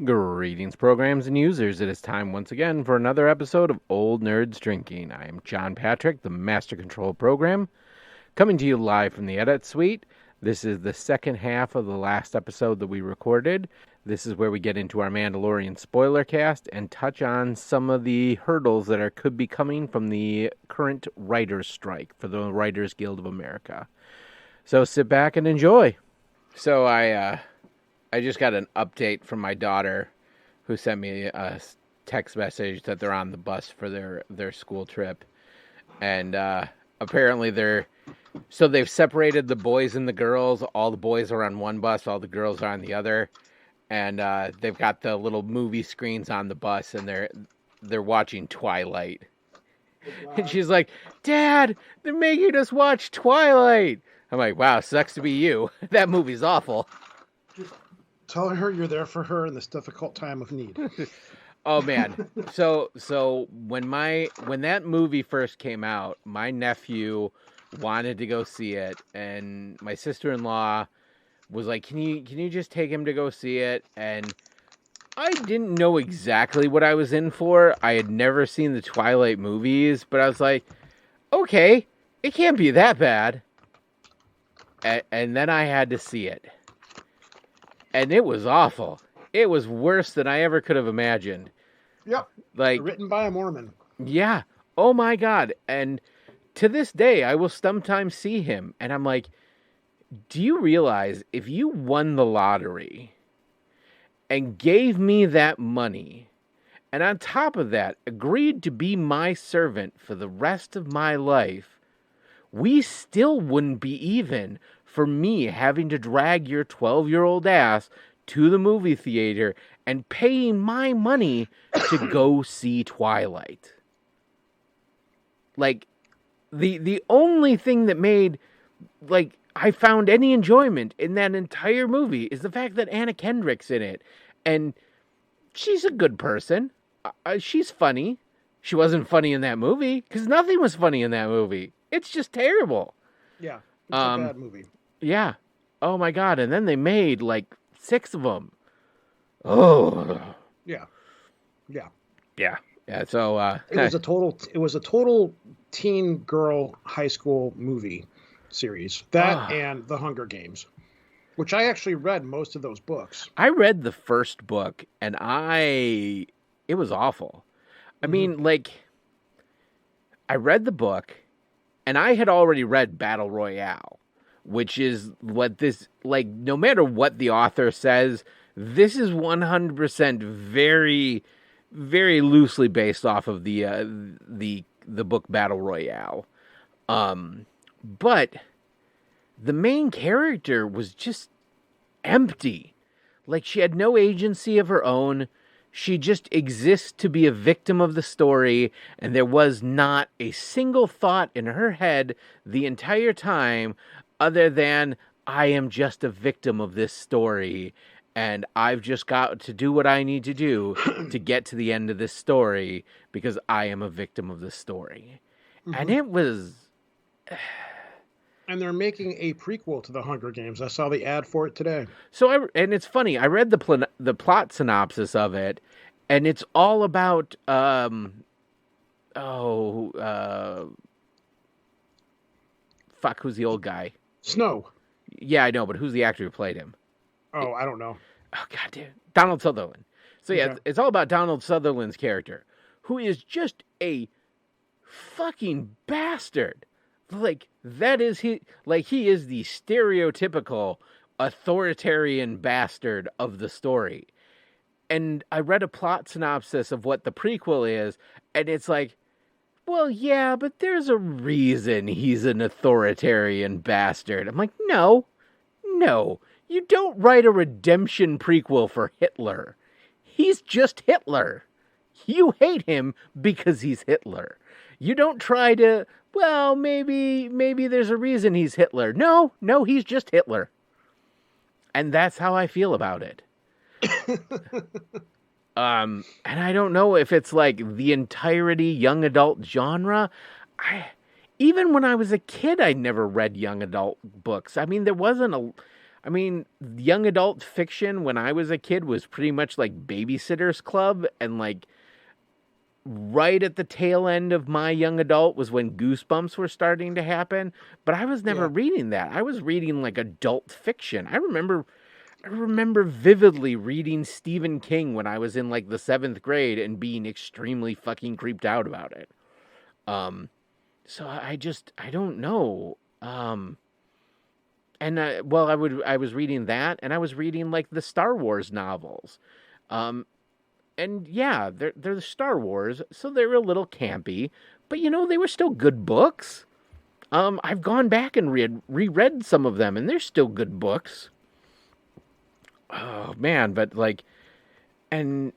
Greetings, programs and users. It is time once again for another episode of Old Nerds Drinking. I am John Patrick, the Master Control Program, coming to you live from the Edit Suite. This is the second half of the last episode that we recorded. This is where we get into our Mandalorian spoiler cast and touch on some of the hurdles that could be coming from the current writers' strike for the Writers Guild of America. So sit back and enjoy. So I just got an update from my daughter who sent me a text message that they're on the bus for their school trip. And apparently they've separated the boys and the girls. All the boys are on one bus, all the girls are on the other. And they've got the little movie screens on the bus, and they're watching Twilight. Wow. And she's like, "Dad, they're making us watch Twilight." I'm like, "Wow, sucks to be you. That movie's awful." Tell her you're there for her in this difficult time of need. Oh man. So when that movie first came out, my nephew wanted to go see it, and my sister-in-law was like, Can you just take him to go see it?" And I didn't know exactly what I was in for. I had never seen the Twilight movies, but I was like, okay, it can't be that bad. And then I had to see it. And it was awful. It was worse than I ever could have imagined. Yep. Like, written by a Mormon. Yeah. Oh my God. And to this day, I will sometimes see him, and I'm like, do you realize if you won the lottery and gave me that money, and on top of that, agreed to be my servant for the rest of my life, we still wouldn't be even for me having to drag your 12-year-old ass to the movie theater and paying my money to go see Twilight. Like, the only thing that made, like, I found any enjoyment in that entire movie is the fact that Anna Kendrick's in it. And she's a good person. She's funny. She wasn't funny in that movie, because nothing was funny in that movie. It's just terrible. Yeah, it's a bad movie. Yeah. Oh my God. And then they made like 6 of them. Oh. Yeah. So it was a total teen girl high school movie series. That and The Hunger Games, which I actually read most of those books. I read the first book, and it was awful. I mean, like, I read the book, and I had already read Battle Royale, which is what this, like, no matter what the author says, this is 100% very, very loosely based off of the book Battle Royale. But the main character was just empty. Like, she had no agency of her own. She just exists to be a victim of the story, and there was not a single thought in her head the entire time other than, I am just a victim of this story, and I've just got to do what I need to do to get to the end of this story because I am a victim of the story. Mm-hmm. And it was... And they're making a prequel to The Hunger Games. I saw the ad for it today. And it's funny. I read the plot synopsis of it, and it's all about who's the old guy? Snow. Yeah, I know, but who's the actor who played him? Oh, I don't know. Oh, God damn. Donald Sutherland. So yeah, it's all about Donald Sutherland's character, who is just a fucking bastard. Like, that is he is the stereotypical authoritarian bastard of the story. And I read a plot synopsis of what the prequel is, and it's like, well, yeah, but there's a reason he's an authoritarian bastard. I'm like, no, you don't write a redemption prequel for Hitler. He's just Hitler. You hate him because he's Hitler. You don't try to, well, maybe there's a reason he's Hitler. No, he's just Hitler. And that's how I feel about it. And I don't know if it's like the entirety young adult genre. Even when I was a kid, I never read young adult books. I mean, there wasn't I mean, young adult fiction when I was a kid was pretty much like Babysitter's Club, and like right at the tail end of my young adult was when Goosebumps were starting to happen. But I was never Yeah. reading that. I was reading like adult fiction. I remember vividly reading Stephen King when I was in like the 7th grade and being extremely fucking creeped out about it. So I don't know. And well, I was reading that, and I was reading like the Star Wars novels. And yeah, they're the Star Wars, so they're a little campy, but they were still good books. I've gone back and reread some of them, and they're still good books. Oh man, but like, and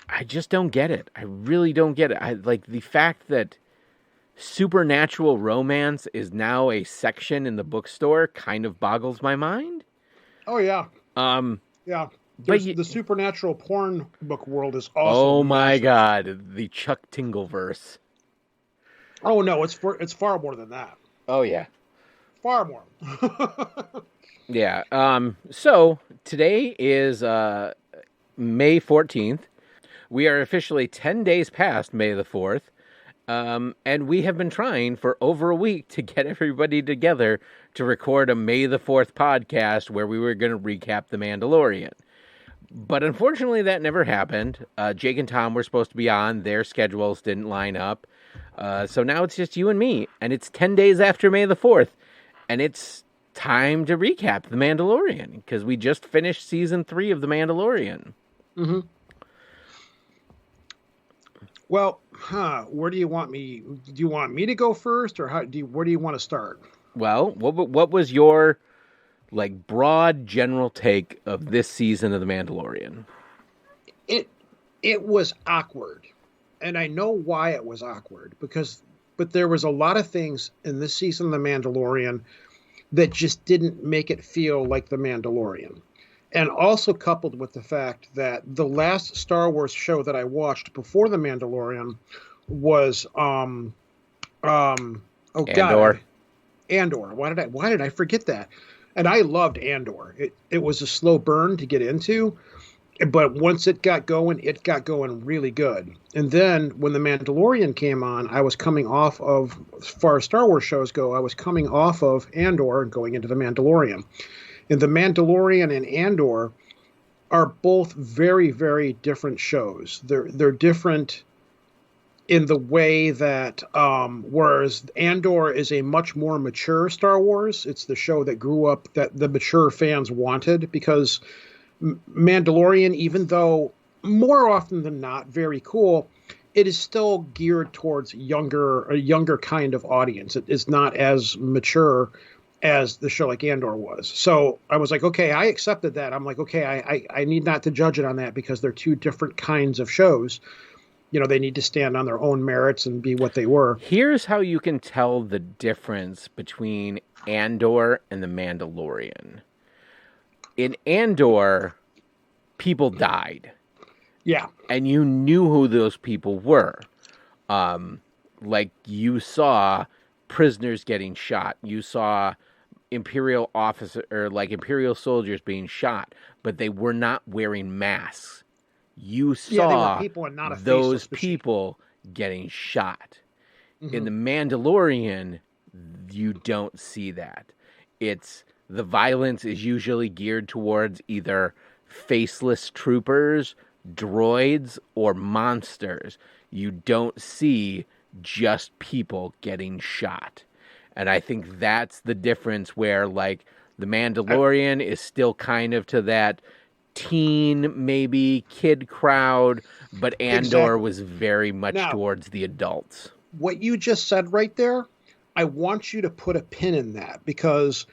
I just don't get it. I really don't get it. I like the fact that supernatural romance is now a section in the bookstore kind of boggles my mind. Oh yeah. Yeah. The supernatural porn book world is also. Oh my massive. God, the Chuck Tingleverse. Oh no, it's far more than that. Oh yeah. Far more. Yeah. So today is May 14th. We are officially 10 days past May the 4th. And we have been trying for over a week to get everybody together to record a May the 4th podcast where we were going to recap The Mandalorian. But unfortunately, that never happened. Jake and Tom were supposed to be on. Their schedules didn't line up. So now it's just you and me. And it's 10 days after May the 4th. And it's time to recap The Mandalorian, because we just finished season 3 of The Mandalorian. Mm-hmm. Well, where do you want me? Do you want me to go first, or where do you want to start? Well, what was your like broad general take of this season of The Mandalorian? It was awkward, and I know why it was awkward, but there was a lot of things in this season of The Mandalorian that just didn't make it feel like The Mandalorian. And also coupled with the fact that the last Star Wars show that I watched before The Mandalorian was Andor. Andor. Why did I forget that? And I loved Andor. It was a slow burn to get into, but once it got going really good. And then when The Mandalorian came on, I was coming off of, as far as Star Wars shows go, I was coming off of Andor and going into The Mandalorian. And The Mandalorian and Andor are both very, very different shows. They're different in the way that whereas Andor is a much more mature Star Wars, it's the show that grew up, that the mature fans wanted, because Mandalorian, even though more often than not very cool, it is still geared towards a younger kind of audience. It is not as mature as the show like Andor was. So I was like, okay, I accepted that. I'm like, okay, I need not to judge it on that, because they're two different kinds of shows. They need to stand on their own merits and be what they were. Here's how you can tell the difference between Andor and The Mandalorian. In Andor, people died. Yeah. And you knew who those people were. Like, you saw prisoners getting shot. You saw Imperial soldiers being shot, but they were not wearing masks. You saw they were people and not a those faceless people getting shot. Mm-hmm. In The Mandalorian, you don't see that. The violence is usually geared towards either faceless troopers, droids, or monsters. You don't see just people getting shot. And I think that's the difference, where like The Mandalorian is still kind of to that teen, maybe kid crowd, but Andor was very much towards the adults. What you just said right there, I want you to put a pin in that, because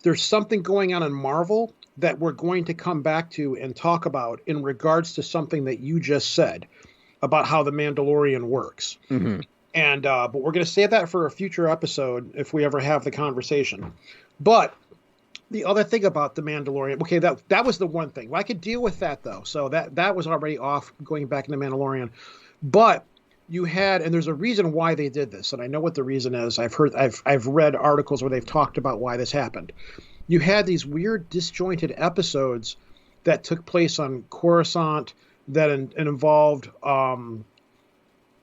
there's something going on in Marvel that we're going to come back to and talk about in regards to something that you just said about how The Mandalorian works. Mm-hmm. And but we're going to save that for a future episode if we ever have the conversation. But the other thing about The Mandalorian, okay, that was the one thing. Well, I could deal with that, though. So that was already off, going back into Mandalorian. But you had, and there's a reason why they did this, and I know what the reason is. I've read articles where they've talked about why this happened. You had these weird disjointed episodes that took place on Coruscant that involved,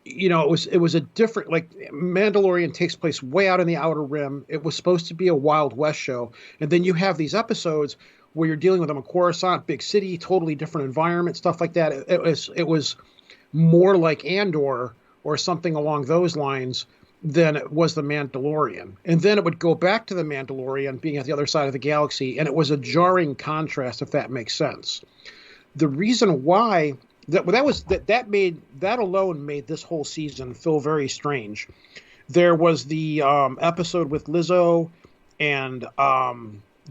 it was a different, like, Mandalorian takes place way out in the Outer Rim. It was supposed to be a Wild West show, and then you have these episodes where you're dealing with them in Coruscant, big city, totally different environment, stuff like that. It was more like Andor or something along those lines than it was the Mandalorian. And then it would go back to the Mandalorian being at the other side of the galaxy, and it was a jarring contrast, if that makes sense. The reason why that alone made this whole season feel very strange. There was the episode with Lizzo and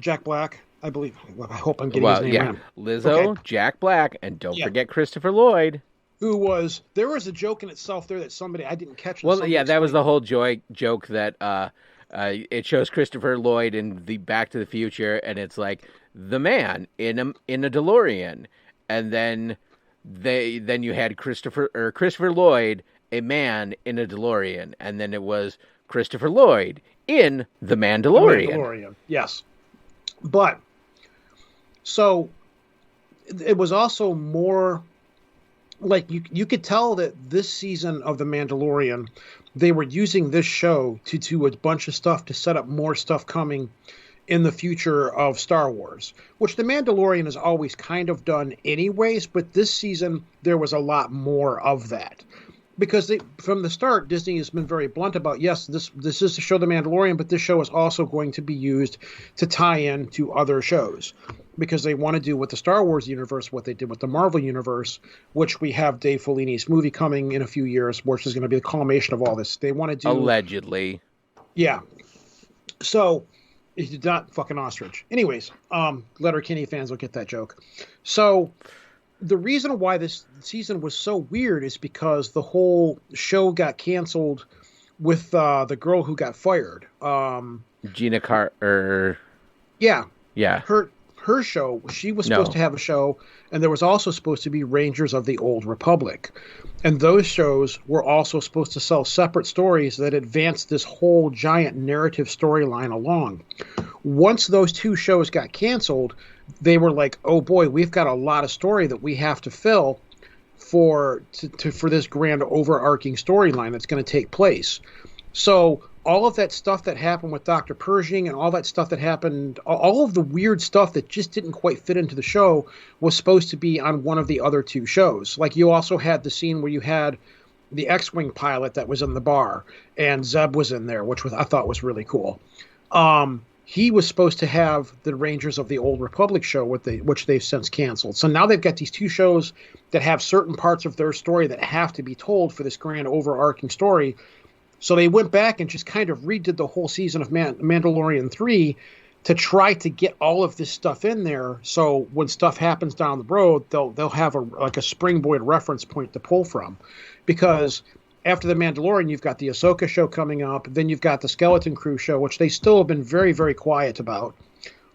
Jack Black, I believe. I hope I'm getting his name right. Lizzo, okay. Jack Black, and don't forget Christopher Lloyd. There was a joke in itself there that somebody I didn't catch. Well, yeah, that was the whole joke that it shows Christopher Lloyd in the Back to the Future, and it's like the man in a DeLorean, and then you had Christopher Lloyd, a man in a DeLorean, and then it was Christopher Lloyd in The Mandalorian. The Mandalorian, yes. But so it was also more like you could tell that this season of The Mandalorian, they were using this show to do a bunch of stuff to set up more stuff coming in the future of Star Wars, which The Mandalorian has always kind of done anyways, but this season there was a lot more of that. Because from the start, Disney has been very blunt about, yes, this is to show The Mandalorian, but this show is also going to be used to tie in to other shows. Because they want to do with the Star Wars universe what they did with the Marvel universe, which we have Dave Filoni's movie coming in a few years, which is going to be the culmination of all this. They want to do... Allegedly. Yeah. So... He did not fucking ostrich. Anyways, Letterkenny fans will get that joke. So the reason why this season was so weird is because the whole show got canceled with the girl who got fired. Gina Carter. Yeah. Yeah. Her show, she was supposed to have a show, and there was also supposed to be Rangers of the Old Republic. And those shows were also supposed to sell separate stories that advanced this whole giant narrative storyline along. Once those two shows got canceled, they were like, oh boy, we've got a lot of story that we have to fill for this grand overarching storyline that's going to take place. So all of that stuff that happened with Dr. Pershing and all that stuff that happened, all of the weird stuff that just didn't quite fit into the show was supposed to be on one of the other two shows. Like, you also had the scene where you had the X-Wing pilot that was in the bar, and Zeb was in there, which I thought was really cool. He was supposed to have the Rangers of the Old Republic show, which they've since canceled. So now they've got these two shows that have certain parts of their story that have to be told for this grand overarching story. So they went back and just kind of redid the whole season of Mandalorian 3 to try to get all of this stuff in there. So when stuff happens down the road, they'll have a springboard reference point to pull from. Because after the Mandalorian, you've got the Ahsoka show coming up. Then you've got the Skeleton Crew show, which they still have been very, very quiet about.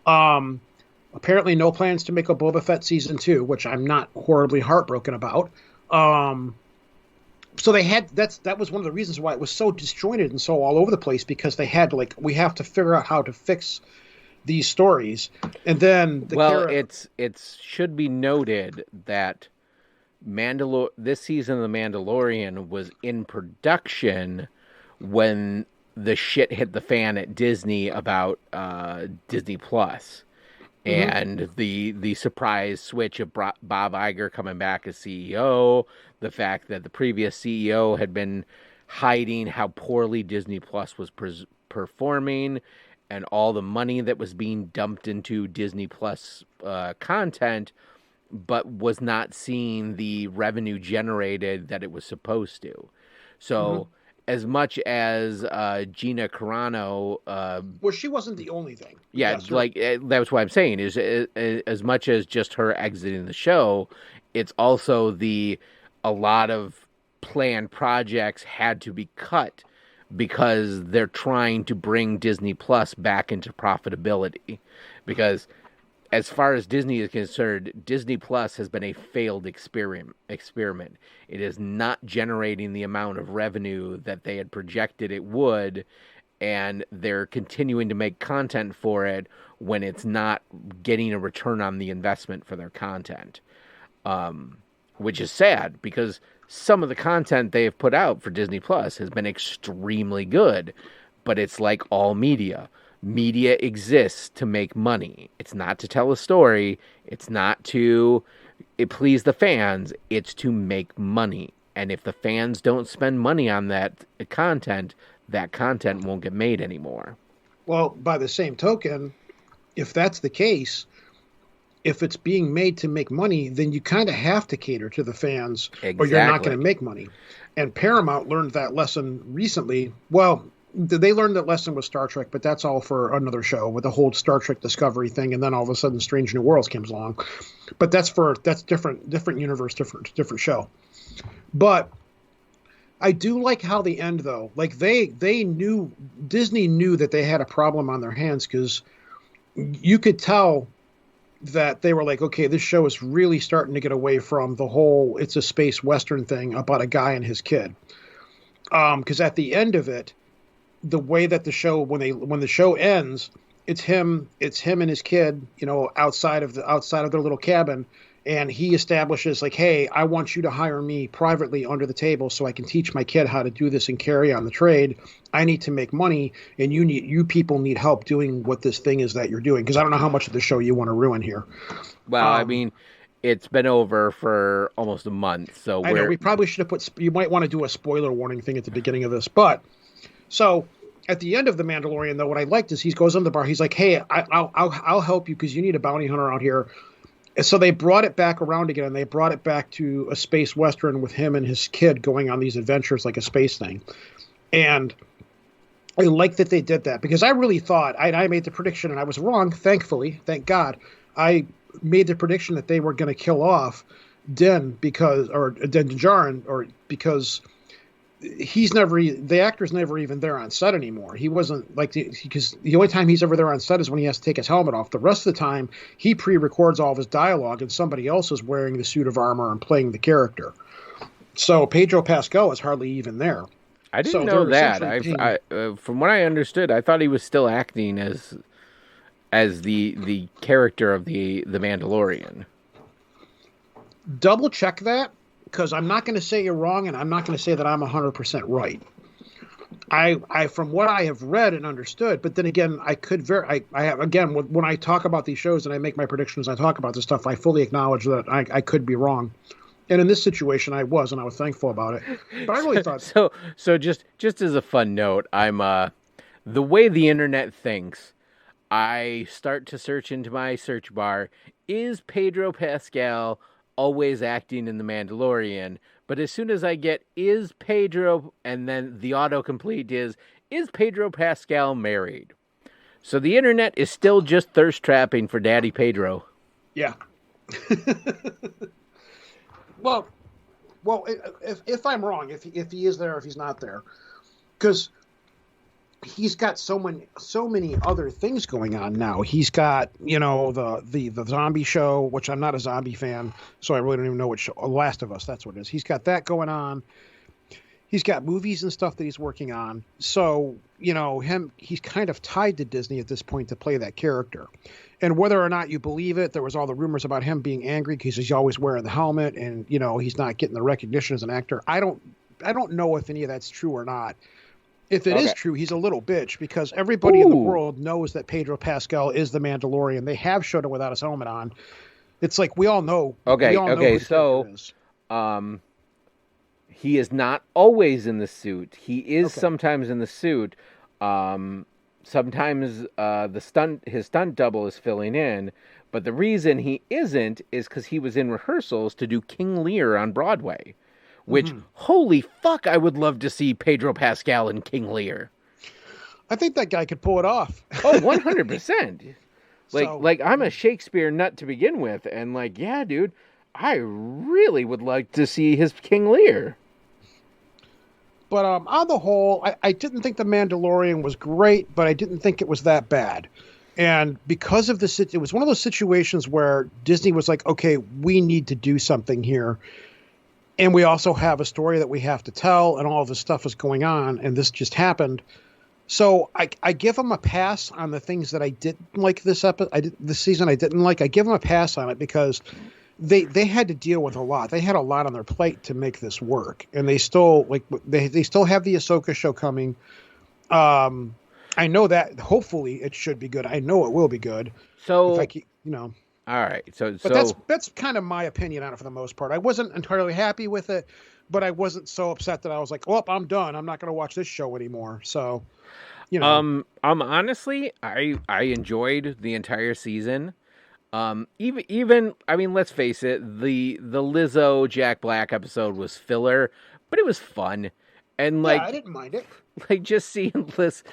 Apparently no plans to make a Boba Fett season 2, which I'm not horribly heartbroken about. So that was one of the reasons why it was so disjointed and so all over the place, because they had we have to figure out how to fix these stories. And then it should be noted that this season of The Mandalorian was in production when the shit hit the fan at Disney about Disney Plus. And the surprise switch of Bob Iger coming back as CEO, the fact that the previous CEO had been hiding how poorly Disney Plus was performing, and all the money that was being dumped into Disney Plus content, but was not seeing the revenue generated that it was supposed to. So as much as Gina Carano... well, she wasn't the only thing. Yeah, that's what I'm saying, is as much as just her exiting the show, it's also a lot of planned projects had to be cut because they're trying to bring Disney Plus back into profitability. Because as far as Disney is concerned, Disney Plus has been a failed experiment. It is not generating the amount of revenue that they had projected it would, and they're continuing to make content for it when it's not getting a return on the investment for their content. Which is sad because some of the content they have put out for Disney Plus has been extremely good, but it's like all media. Media exists to make money. It's not to tell a story. It's not to please the fans. It's to make money. And if the fans don't spend money on that content won't get made anymore. Well, by the same token, if that's the case, if it's being made to make money, then you kind of have to cater to the fans, or you're not going to make money. And Paramount learned that lesson recently. Well, they learned that lesson with Star Trek, but that's all for another show with the whole Star Trek Discovery thing, and then all of a sudden Strange New Worlds comes along. But that's different universe, different show. But I do like how the end, though. Like Disney knew that they had a problem on their hands, because you could tell that they were like, okay, this show is really starting to get away from the whole it's a space western thing about a guy and his kid. Because at the end of it, the way that the show, when the show ends, it's him and his kid, outside of their little cabin, and he establishes like, hey, I want you to hire me privately under the table so I can teach my kid how to do this and carry on the trade. I need to make money, and you people need help doing what this thing is that you're doing, because I don't know how much of the show you want to ruin here. Well, I mean, it's been over for almost a month, so I know we probably should have you might want to do a spoiler warning thing at the beginning of this, but so at the end of The Mandalorian, though, what I liked is he goes on the bar. He's like, hey, I'll help you because you need a bounty hunter out here. And so they brought it back around again, and they brought it back to a space western with him and his kid going on these adventures like a space thing. And I like that they did that, because I really thought, I made the prediction, and I was wrong, thankfully, thank God. I made the prediction that they were going to kill off Din Djarin, because the actor's never even there on set anymore. He wasn't because the only time he's ever there on set is when he has to take his helmet off. The rest of the time, he pre-records all of his dialogue, and somebody else is wearing the suit of armor and playing the character. So Pedro Pascal is hardly even there. I didn't know that. From what I understood, I thought he was still acting as the character of the Mandalorian. Double check that, because I'm not going to say you're wrong, and I'm not going to say that I'm 100% right. I from what I have read and understood, but then again, I have, again, when I talk about these shows and I make my predictions, I talk about this stuff, I fully acknowledge that I could be wrong. And in this situation, I was, and I was thankful about it. But I really thought so. Just as a fun note, I'm the way the internet thinks. I start to search into my search bar. Is Pedro Pascal always acting in The Mandalorian? But as soon as I get is Pedro, and then the autocomplete is Pedro Pascal married? So the internet is still just thirst trapping for Daddy Pedro. Yeah. Well, if I'm wrong, if he is there, if he's not there, because he's got so many other things going on now. He's got the zombie show, which I'm not a zombie fan, so I really don't even know what show. Last of Us, that's what it is. He's got that going on. He's got movies and stuff that he's working on. So he's kind of tied to Disney at this point to play that character. And whether or not you believe it, there was all the rumors about him being angry because he's always wearing the helmet, and he's not getting the recognition as an actor. I don't know if any of that's true or not. If it is true, he's a little bitch, because everybody in the world knows that Pedro Pascal is the Mandalorian. They have showed him without his helmet on. It's like we all know. Okay. So, he is not always in the suit. He is sometimes in the suit. Sometimes his stunt double is filling in, but the reason he isn't is because he was in rehearsals to do King Lear on Broadway, which, holy fuck, I would love to see Pedro Pascal in King Lear. I think that guy could pull it off. Oh, 100%. Like I'm a Shakespeare nut to begin with, and yeah, dude, I really would like to see his King Lear. But on the whole, I didn't think The Mandalorian was great, but I didn't think it was that bad. And because of this, it was one of those situations where Disney was like, okay, we need to do something here. And we also have a story that we have to tell, and all this stuff is going on, and this just happened. So I give them a pass on the things that I didn't like this season. I didn't like. I give them a pass on it because they had to deal with a lot. They had a lot on their plate to make this work, and they still they still have the Ahsoka show coming. I know that hopefully it should be good. I know it will be good. So if I keep, all right. But that's kind of my opinion on it for the most part. I wasn't entirely happy with it, but I wasn't so upset that I was like, "Oh, I'm done. I'm not going to watch this show anymore." So, honestly, I enjoyed the entire season. Even I mean, let's face it, the Lizzo Jack Black episode was filler, but it was fun. And like, I didn't mind it. Like just seeing Liz,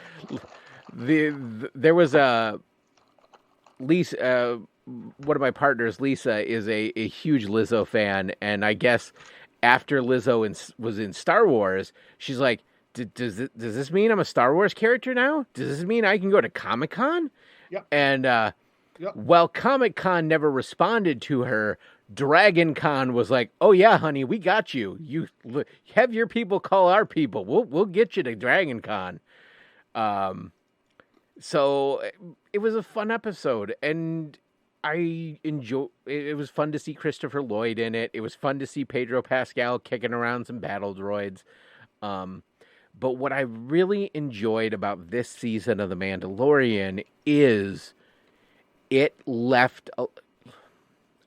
there was a Lisa. One of my partners, Lisa, is a huge Lizzo fan, and I guess after Lizzo was in Star Wars, she's like, "Does this mean I'm a Star Wars character now? Does this mean I can go to Comic-Con?" Yep. And while Comic-Con never responded to her, Dragon Con was like, "Oh yeah, honey, we got you. You have your people call our people. We'll get you to Dragon Con." So it was a fun episode, and I enjoy. It was fun to see Christopher Lloyd in it. It was fun to see Pedro Pascal kicking around some battle droids. But what I really enjoyed about this season of The Mandalorian is it left.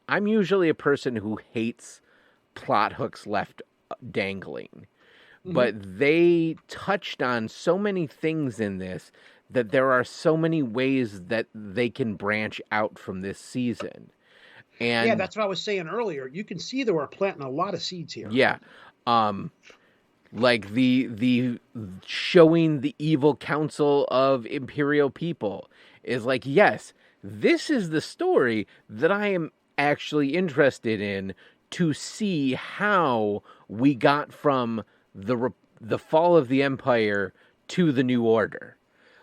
I'm usually a person who hates plot hooks left dangling, but they touched on so many things in this that there are so many ways that they can branch out from this season. And yeah, that's what I was saying earlier. You can see that we're planting a lot of seeds here. Yeah. Like the showing the evil council of Imperial people is like, yes, this is the story that I am actually interested in, to see how we got from the fall of the Empire to the New Order.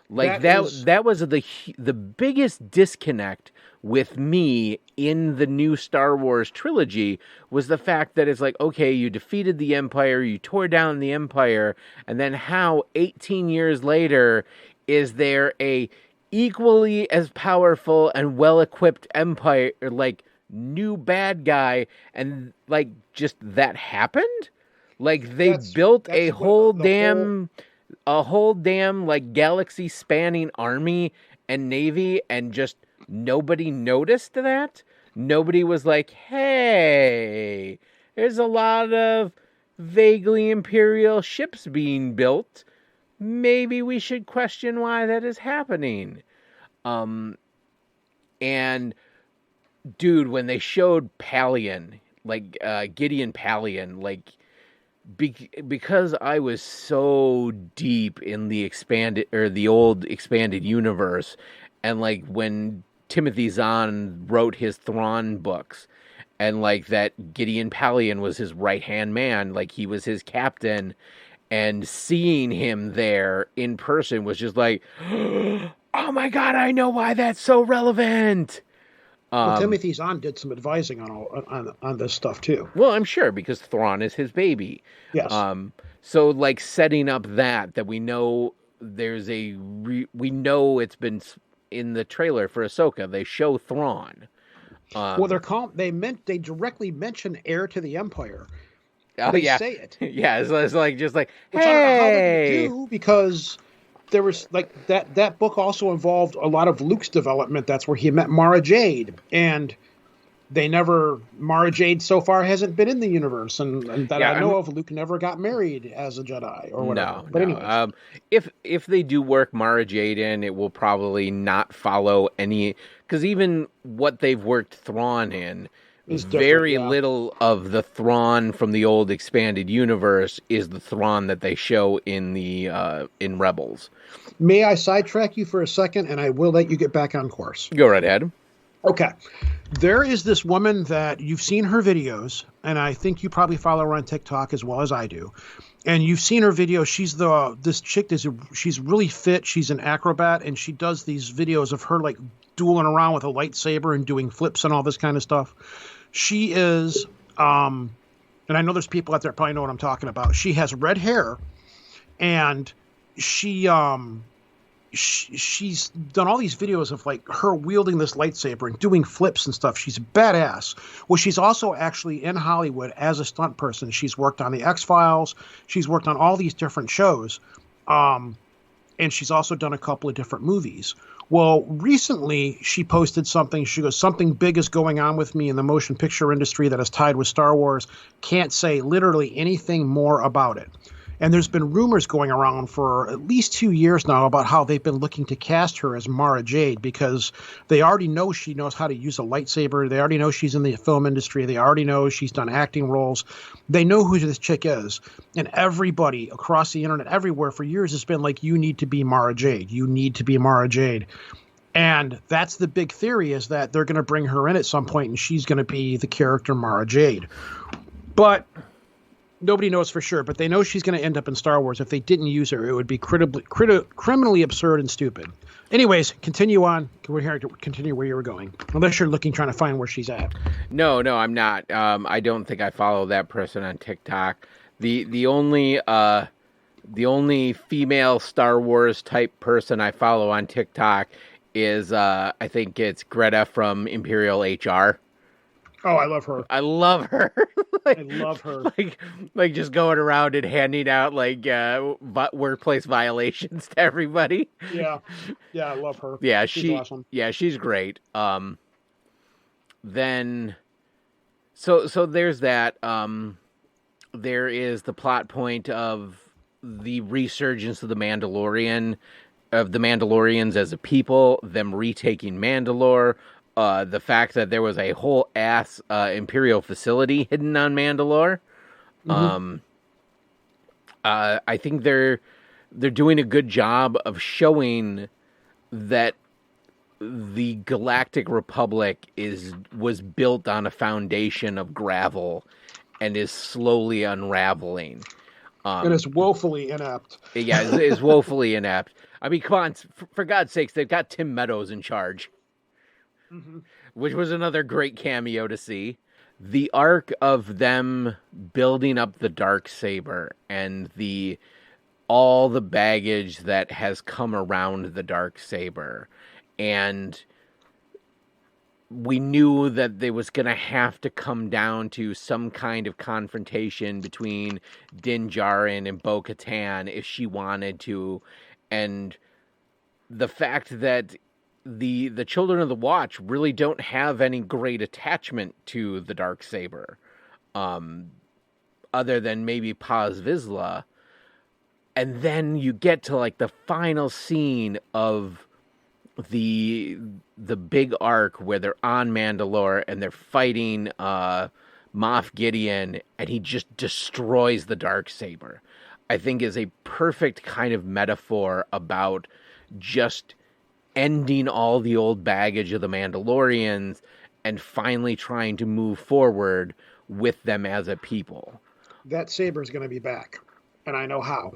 Like that was the biggest disconnect with me in the new Star Wars trilogy, was the fact that it's like, okay, you defeated the Empire, you tore down the Empire, and then how 18 years later is there a equally as powerful and well-equipped Empire, like new bad guy, and like just that happened? Like they built a whole damn like galaxy spanning army and navy, and just nobody noticed that. Nobody was like, hey, there's a lot of vaguely Imperial ships being built. Maybe we should question why that is happening. And dude, when they showed Palion, like Gideon Palion, like because I was so deep in the old expanded universe, and like when Timothy Zahn wrote his Thrawn books, and like that Gideon Palion was his right-hand man, like he was his captain, and seeing him there in person was just like, oh my God, I know why that's so relevant. Well, Timothy Zahn did some advising on this stuff too. Well, I'm sure, because Thrawn is his baby. Yes. So like setting up that we know there's we know it's been in the trailer for Ahsoka. They show Thrawn. Well, they directly mention heir to the Empire. Oh, they yeah. say it. Yeah, it's like just like, which I don't know how hey. they do, because there was like that book also involved a lot of Luke's development. That's where he met Mara Jade, and Mara Jade so far hasn't been in the universe, and that I know of, Luke never got married as a Jedi or whatever. No, but anyways, if they do work Mara Jade in, it will probably not follow any, because even what they've worked Thrawn in, very little of the Thrawn from the old expanded universe is the Thrawn that they show in the in Rebels. May I sidetrack you for a second, and I will let you get back on course. Go right ahead. Okay. There is this woman that you've seen her videos, and I think you probably follow her on TikTok as well as I do. And you've seen her video. She's this chick she's really fit. She's an acrobat, and she does these videos of her like dueling around with a lightsaber and doing flips and all this kind of stuff. She is, and I know there's people out there that probably know what I'm talking about. She has red hair, and she's done all these videos of like her wielding this lightsaber and doing flips and stuff. She's badass. Well, she's also actually in Hollywood as a stunt person. She's worked on the X-Files. She's worked on all these different shows. And she's also done a couple of different movies. Well, recently she posted something. She goes, something big is going on with me in the motion picture industry that is tied with Star Wars. Can't say literally anything more about it. And there's been rumors going around for at least 2 years now about how they've been looking to cast her as Mara Jade because they already know she knows how to use a lightsaber. They already know she's in the film industry. They already know she's done acting roles. They know who this chick is. And everybody across the internet, everywhere for years has been like, you need to be Mara Jade. You need to be Mara Jade. And that's the big theory, is that they're going to bring her in at some point and she's going to be the character Mara Jade. But nobody knows for sure, but they know she's going to end up in Star Wars. If they didn't use her, it would be criminally absurd and stupid. Anyways, continue on. We're here to continue where you were going. Unless you're trying to find where she's at. No, I'm not. I don't think I follow that person on TikTok. The only female Star Wars type person I follow on TikTok is I think it's Greta from Imperial HR. Oh, I love her. I love her. I love her. Like just going around and handing out like workplace violations to everybody. Yeah, I love her. Yeah, she's awesome. Yeah, she's great. Then, so there's that. There is the plot point of the resurgence of the Mandalorians as a people, them retaking Mandalore. The fact that there was a whole ass Imperial facility hidden on Mandalore. Mm-hmm. I think they're doing a good job of showing that the Galactic Republic was built on a foundation of gravel and is slowly unraveling. It is woefully inept. Yeah, it's woefully inept. I mean, come on, for God's sakes, they've got Tim Meadows in charge. Mm-hmm. Which was another great cameo to see. The arc of them building up the Darksaber and all the baggage that has come around the Darksaber. And we knew that there was going to have to come down to some kind of confrontation between Din Djarin and Bo-Katan if she wanted to. And the fact that the Children of the Watch really don't have any great attachment to the Darksaber, other than maybe Paz Vizsla. And then you get to like the final scene of the big arc where they're on Mandalore and they're fighting Moff Gideon, and he just destroys the Darksaber. I think is a perfect kind of metaphor about just ending all the old baggage of the Mandalorians and finally trying to move forward with them as a people. That saber is going to be back, and I know how.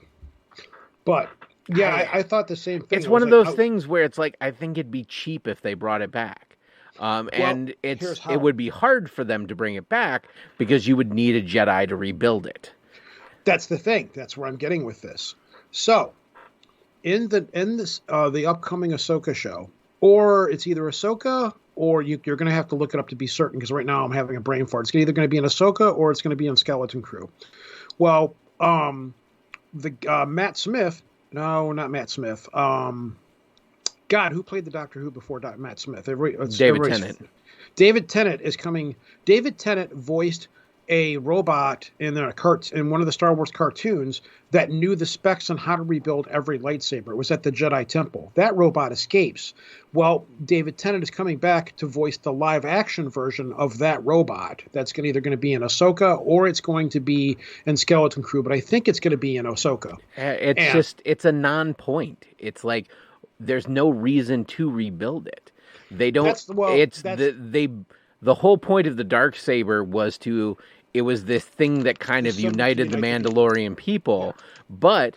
But yeah, I thought the same thing. It's one of those things where it's like, I think it'd be cheap if they brought it back. And it would be hard for them to bring it back because you would need a Jedi to rebuild it. That's the thing. That's where I'm getting with this. So, in the upcoming Ahsoka show, or it's either Ahsoka or you're going to have to look it up to be certain, because right now I'm having a brain fart. It's either going to be in Ahsoka or it's going to be in Skeleton Crew. Well, Matt Smith, no, not Matt Smith. God, who played the Doctor Who before Matt Smith? David Tennant. David Tennant is coming. David Tennant voiced a robot in one of the Star Wars cartoons that knew the specs on how to rebuild every lightsaber. It was at the Jedi Temple. That robot escapes. Well, David Tennant is coming back to voice the live action version of that robot. That's either going to be in Ahsoka or it's going to be in Skeleton Crew, but I think it's going to be in Ahsoka. It's a non-point. It's like there's no reason to rebuild it. They don't. The whole point of the Darksaber was to It was this thing that kind of Some to united the unite the people. Mandalorian people, but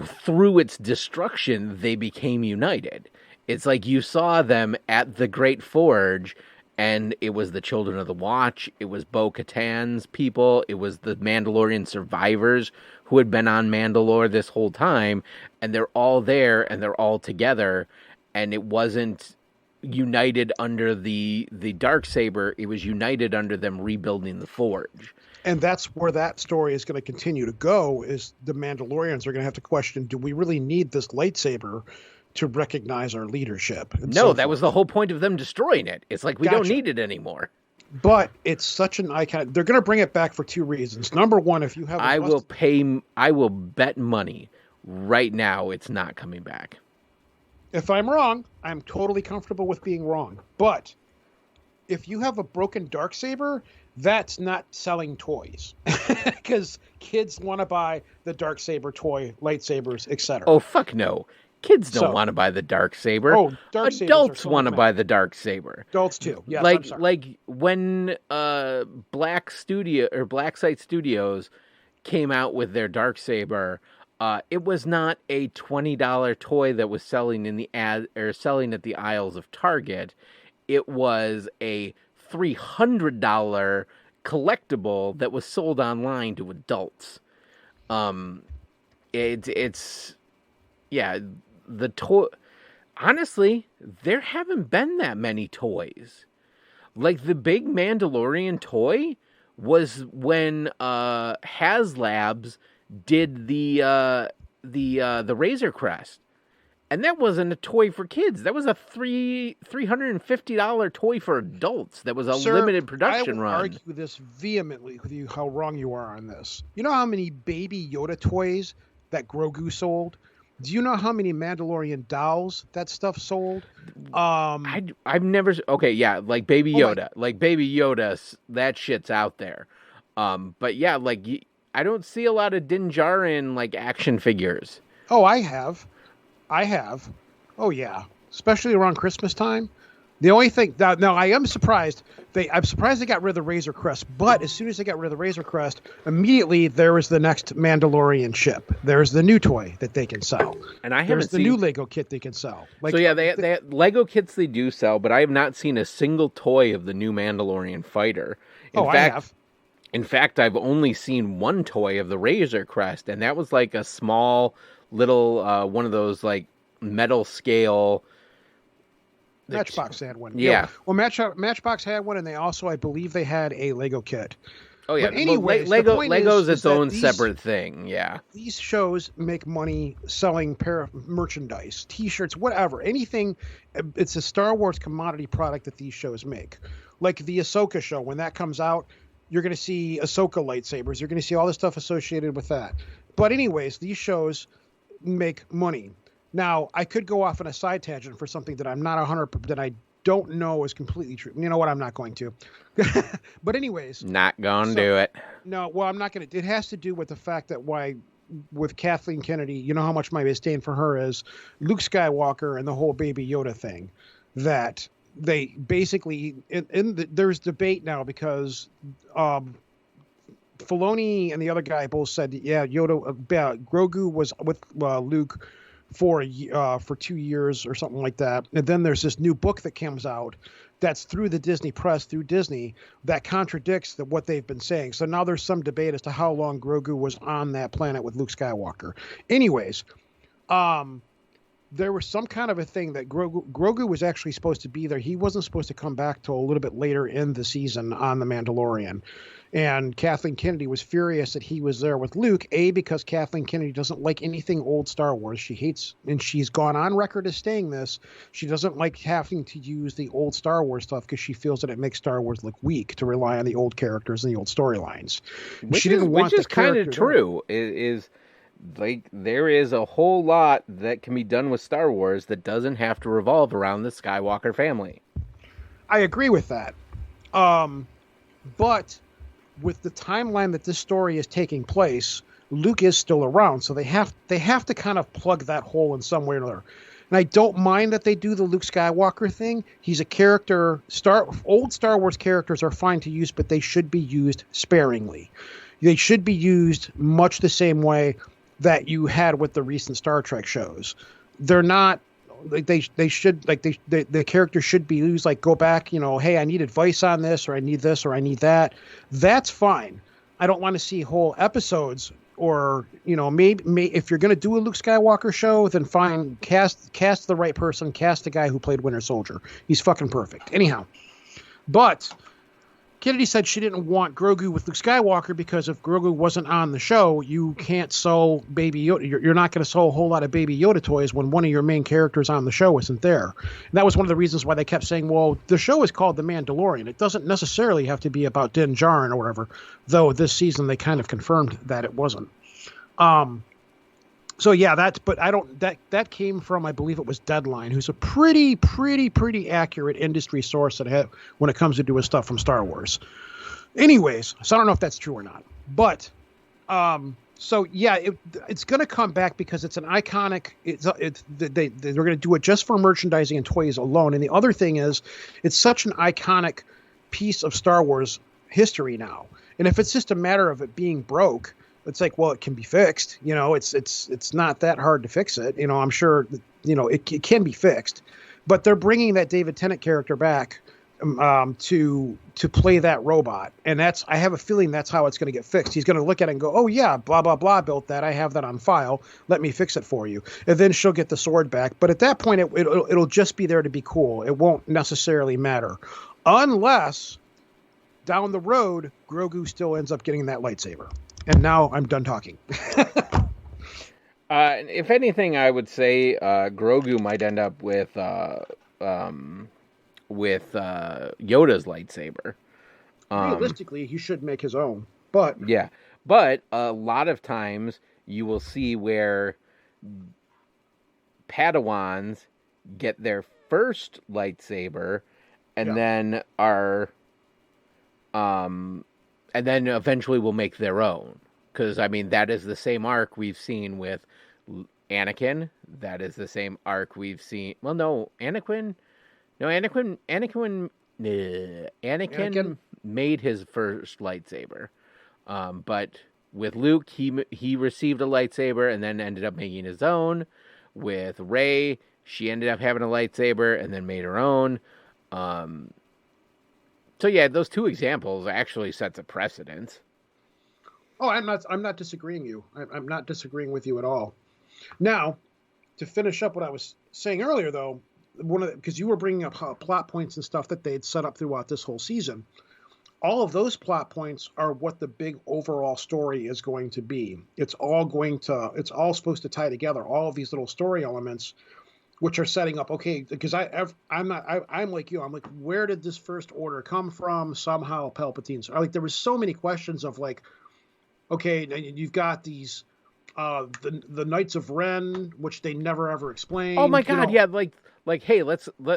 through its destruction, they became united. It's like you saw them at the Great Forge, and it was the Children of the Watch, it was Bo-Katan's people, it was the Mandalorian survivors who had been on Mandalore this whole time, and they're all there, and they're all together, and it wasn't united under the Darksaber, it was united under them rebuilding the Forge. And that's where that story is going to continue to go, is the Mandalorians are going to have to question, do we really need this lightsaber to recognize our leadership? No, that was the whole point of them destroying it. It's like, we don't need it anymore. But it's such an icon. They're going to bring it back for two reasons. Number one, if you have... I will bet money right now it's not coming back. If I'm wrong, I'm totally comfortable with being wrong. But if you have a broken Darksaber, that's not selling toys. Because kids want to buy the Darksaber toy, lightsabers, etc. Oh, fuck no. Kids don't want to buy the Darksaber. Oh, Darksabers. Adults want to buy the Darksaber. Adults too. Yes, like when Black Site Studios came out with their Darksaber, it was not a $20 toy that was selling selling at the aisles of Target. It was a $300 collectible that was sold online to adults. The toy. Honestly, there haven't been that many toys. Like the big Mandalorian toy was when HasLabs did the Razor Crest, and that wasn't a toy for kids. That was a $350 toy for adults. That was a limited production run. I will argue this vehemently with you how wrong you are on this. You know how many Baby Yoda toys that Grogu sold? Do you know how many Mandalorian dolls that stuff sold? I've never... Okay, yeah, like Baby Yoda. Like Baby Yoda, that shit's out there. But yeah, like, I don't see a lot of Din Djarin, like, action figures. Oh, I have. Oh, yeah. Especially around Christmas time. The only thing... Now, I am surprised. I'm surprised they got rid of the Razor Crest. But as soon as they got rid of the Razor Crest, immediately there was the next Mandalorian ship. There's the new toy that they can sell. And there's the new Lego kit they can sell. Like, so yeah, they Lego kits they do sell, but I have not seen a single toy of the new Mandalorian fighter. I have. In fact, I've only seen one toy of the Razor Crest, and that was like a small little one of those like metal scale... Matchbox had one. Yeah. Well, Matchbox had one, and they also, I believe, they had a Lego kit. Oh yeah. But anyways, Lego's its own separate thing. Yeah. These shows make money selling merchandise, T-shirts, whatever, anything. It's a Star Wars commodity product that these shows make. Like the Ahsoka show, when that comes out, you're going to see Ahsoka lightsabers. You're going to see all the stuff associated with that. But anyways, these shows make money. Now, I could go off on a side tangent for something that I'm not 100%, that I don't know is completely true. You know what? I'm not going to. But anyways. Not going to do it. No, well, I'm not going to. It has to do with the fact that with Kathleen Kennedy, you know how much my disdain for her is, Luke Skywalker and the whole Baby Yoda thing, that they basically, there's debate now because Filoni and the other guy both said, yeah, Grogu was with Luke for 2 years or something like that. And then there's this new book that comes out that's through the Disney press, through Disney, that contradicts what they've been saying. So now there's some debate as to how long Grogu was on that planet with Luke Skywalker. Anyways, there was some kind of a thing that Grogu was actually supposed to be there. He wasn't supposed to come back till a little bit later in the season on The Mandalorian. And Kathleen Kennedy was furious that he was there with Luke, because Kathleen Kennedy doesn't like anything old Star Wars. She hates, and she's gone on record as saying this, she doesn't like having to use the old Star Wars stuff because she feels that it makes Star Wars look weak to rely on the old characters and the old storylines. Which is kind of true. Is like there is a whole lot that can be done with Star Wars that doesn't have to revolve around the Skywalker family. I agree with that. But with the timeline that this story is taking place, Luke is still around, so they have to kind of plug that hole in some way or another. And I don't mind that they do the Luke Skywalker thing. He's a character. Old Star Wars characters are fine to use, but they should be used sparingly. They should be used much the same way that you had with the recent Star Trek shows. They're not like they should like the character should be used like go back, hey, I need advice on this, or I need this, or I need that. That's fine. I don't want to see whole episodes, or maybe if you're going to do a Luke Skywalker show, then fine, cast the right person, cast the guy who played Winter Soldier. He's fucking perfect. Anyhow, but Kennedy said she didn't want Grogu with Luke Skywalker because if Grogu wasn't on the show, you can't sell Baby Yoda. You're not going to sell a whole lot of Baby Yoda toys when one of your main characters on the show isn't there. And that was one of the reasons why they kept saying, well, the show is called The Mandalorian. It doesn't necessarily have to be about Din Djarin or whatever, though this season they kind of confirmed that it wasn't. So yeah, that came from, I believe it was Deadline, who's a pretty accurate industry source when it comes to doing stuff from Star Wars. Anyways, so I don't know if that's true or not, but, so yeah, it's going to come back because it's an iconic, they're going to do it just for merchandising and toys alone. And the other thing is it's such an iconic piece of Star Wars history now. And if it's just a matter of it being broke, it's like, well, it can be fixed. It's not that hard to fix it. I'm sure that, it can be fixed, but they're bringing that David Tennant character back to play that robot. And I have a feeling that's how it's going to get fixed. He's going to look at it and go, oh yeah, blah, blah, blah, built that. I have that on file. Let me fix it for you. And then she'll get the sword back. But at that point, it'll just be there to be cool. It won't necessarily matter unless down the road, Grogu still ends up getting that lightsaber. And now I'm done talking. If anything, I would say Grogu might end up with Yoda's lightsaber. Realistically, he should make his own. But yeah, but a lot of times you will see where Padawans get their first lightsaber, and then and then eventually will make their own. Because, I mean, that is the same arc we've seen with Anakin. That is the same arc we've seen... Well, no, Anakin made his first lightsaber. But with Luke, he received a lightsaber and then ended up making his own. With Rey, she ended up having a lightsaber and then made her own. So yeah, those two examples actually sets a precedent. Oh, I'm not disagreeing you. I'm not disagreeing with you at all. Now, to finish up what I was saying earlier, though, because you were bringing up plot points and stuff that they had set up throughout this whole season. All of those plot points are what the big overall story is going to be. It's all supposed to tie together. All of these little story elements, which are setting up, okay, because I'm like you. I'm like, where did this First Order come from? Somehow Palpatine's. Like, there was so many questions of like, okay, you've got these, the Knights of Ren, which they never ever explained. Oh my God, yeah, like, hey,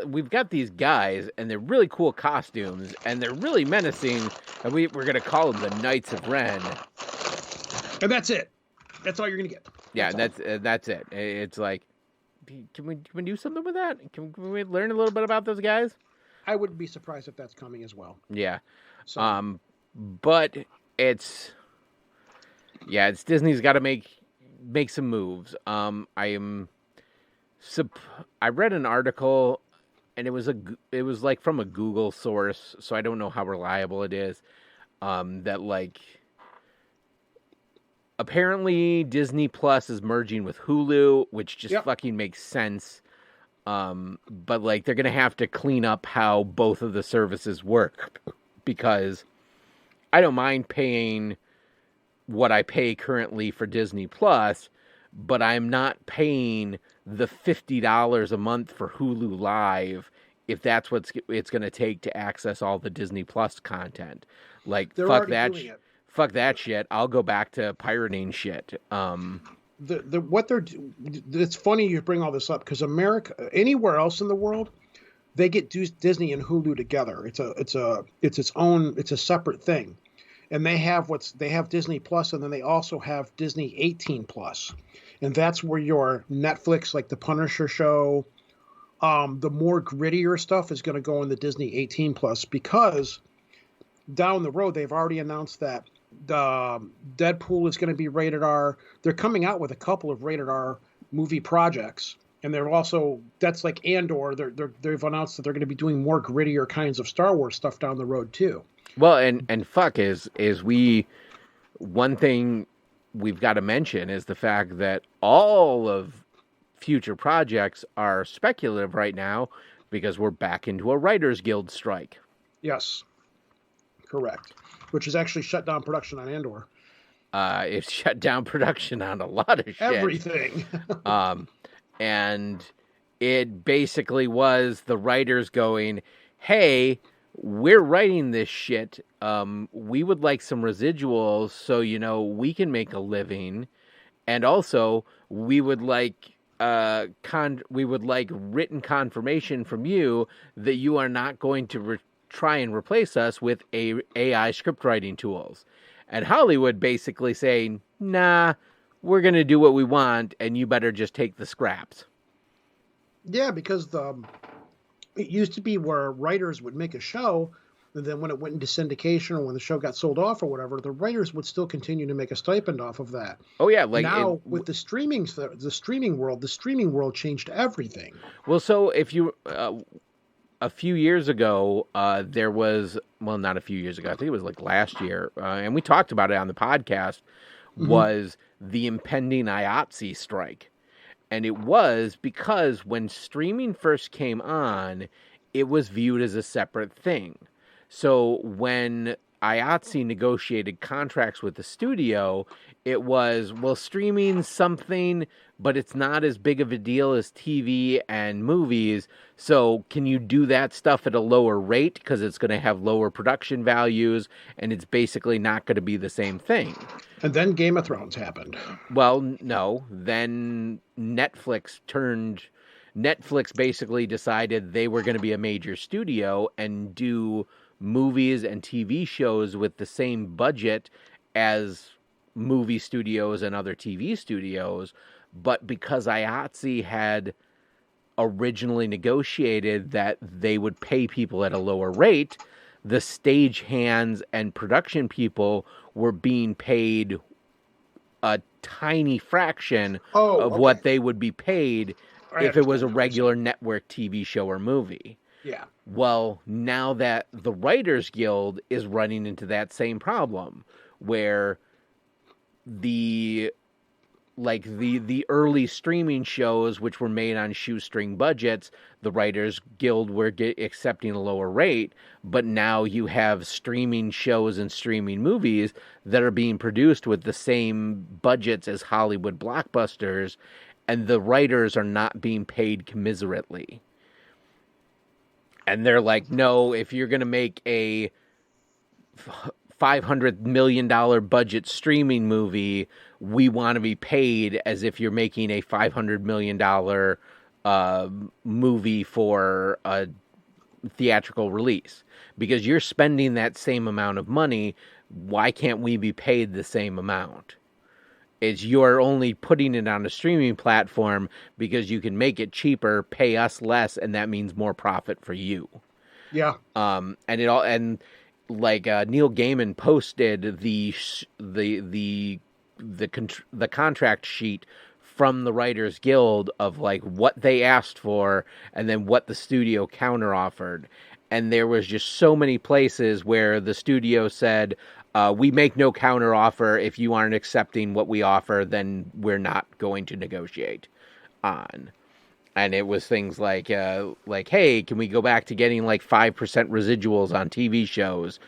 we've got these guys, and they're really cool costumes, and they're really menacing, and we're gonna call them the Knights of Ren. And that's it. That's all you're gonna get. Yeah, that's it. It's like, can we do something with that? Can we learn a little bit about those guys? I wouldn't be surprised if that's coming as well. Yeah. So. But it's Disney's got to make some moves. I read an article, and it was like from a Google source, so I don't know how reliable it is. That like, apparently Disney Plus is merging with Hulu, which just fucking makes sense. But like, they're gonna have to clean up how both of the services work, because I don't mind paying what I pay currently for Disney Plus, but I'm not paying the $50 a month for Hulu Live if that's what it's going to take to access all the Disney Plus content. Like, fuck that shit. I'll go back to pirating shit. It's funny you bring all this up, because America, anywhere else in the world, they get Disney and Hulu together. It's a separate thing. And they have Disney Plus, and then they also have Disney 18 Plus. and that's where your Netflix, like the Punisher show, the more grittier stuff is going to go in the Disney 18 plus, because down the road they've already announced that the Deadpool is going to be rated R. They're coming out with a couple of rated R movie projects, and they're also, that's like Andor. They've announced that they're going to be doing more grittier kinds of Star Wars stuff down the road too. Well, and fuck is we one thing we've got to mention is the fact that all of future projects are speculative right now because we're back into a Writers Guild strike. Yes, correct. Which has actually shut down production on Andor. It's shut down production on a lot of shit. Everything. And it basically was the writers going, hey, we're writing this shit. We would like some residuals so, we can make a living. And also, we would like written confirmation from you that you are not going to try and replace us with AI script writing tools. And Hollywood basically saying, nah, we're going to do what we want, and you better just take the scraps. Yeah, because it used to be where writers would make a show, and then when it went into syndication or when the show got sold off or whatever, the writers would still continue to make a stipend off of that. Oh yeah, with the streaming world, the streaming world changed everything. Well, so if you a few years ago, there was, well, not a few years ago, I think it was like last year, and we talked about it on the podcast, was the impending IATSE strike. And it was because when streaming first came on, it was viewed as a separate thing. So when IATSE negotiated contracts with the studio, it was, well, streaming's something, but it's not as big of a deal as TV and movies. So can you do that stuff at a lower rate because it's going to have lower production values and it's basically not going to be the same thing? And then Game of Thrones happened. Well, no. Then Netflix basically decided they were going to be a major studio and do movies and TV shows with the same budget as movie studios and other TV studios. But because IATSE had originally negotiated that they would pay people at a lower rate, the stage hands and production people were being paid a tiny fraction of what they would be paid if it was a regular network TV show or movie. Yeah. Well, now that the Writers Guild is running into that same problem, where the early streaming shows, which were made on shoestring budgets, the Writers Guild were accepting a lower rate, but now you have streaming shows and streaming movies that are being produced with the same budgets as Hollywood blockbusters, and the writers are not being paid commiserately. And they're like, no, if you're going to make a $500 million budget streaming movie, we want to be paid as if you're making a $500 million movie for a theatrical release. Because you're spending that same amount of money, why can't we be paid the same amount? It's you're only putting it on a streaming platform because you can make it cheaper, pay us less, and that means more profit for you. Yeah. Neil Gaiman posted the contract sheet from the Writers Guild of like what they asked for and then what the studio counter offered. And there was just so many places where the studio said, we make no counter offer. If you aren't accepting what we offer, then we're not going to negotiate on. And it was things like, hey, can we go back to getting like 5% residuals on TV shows?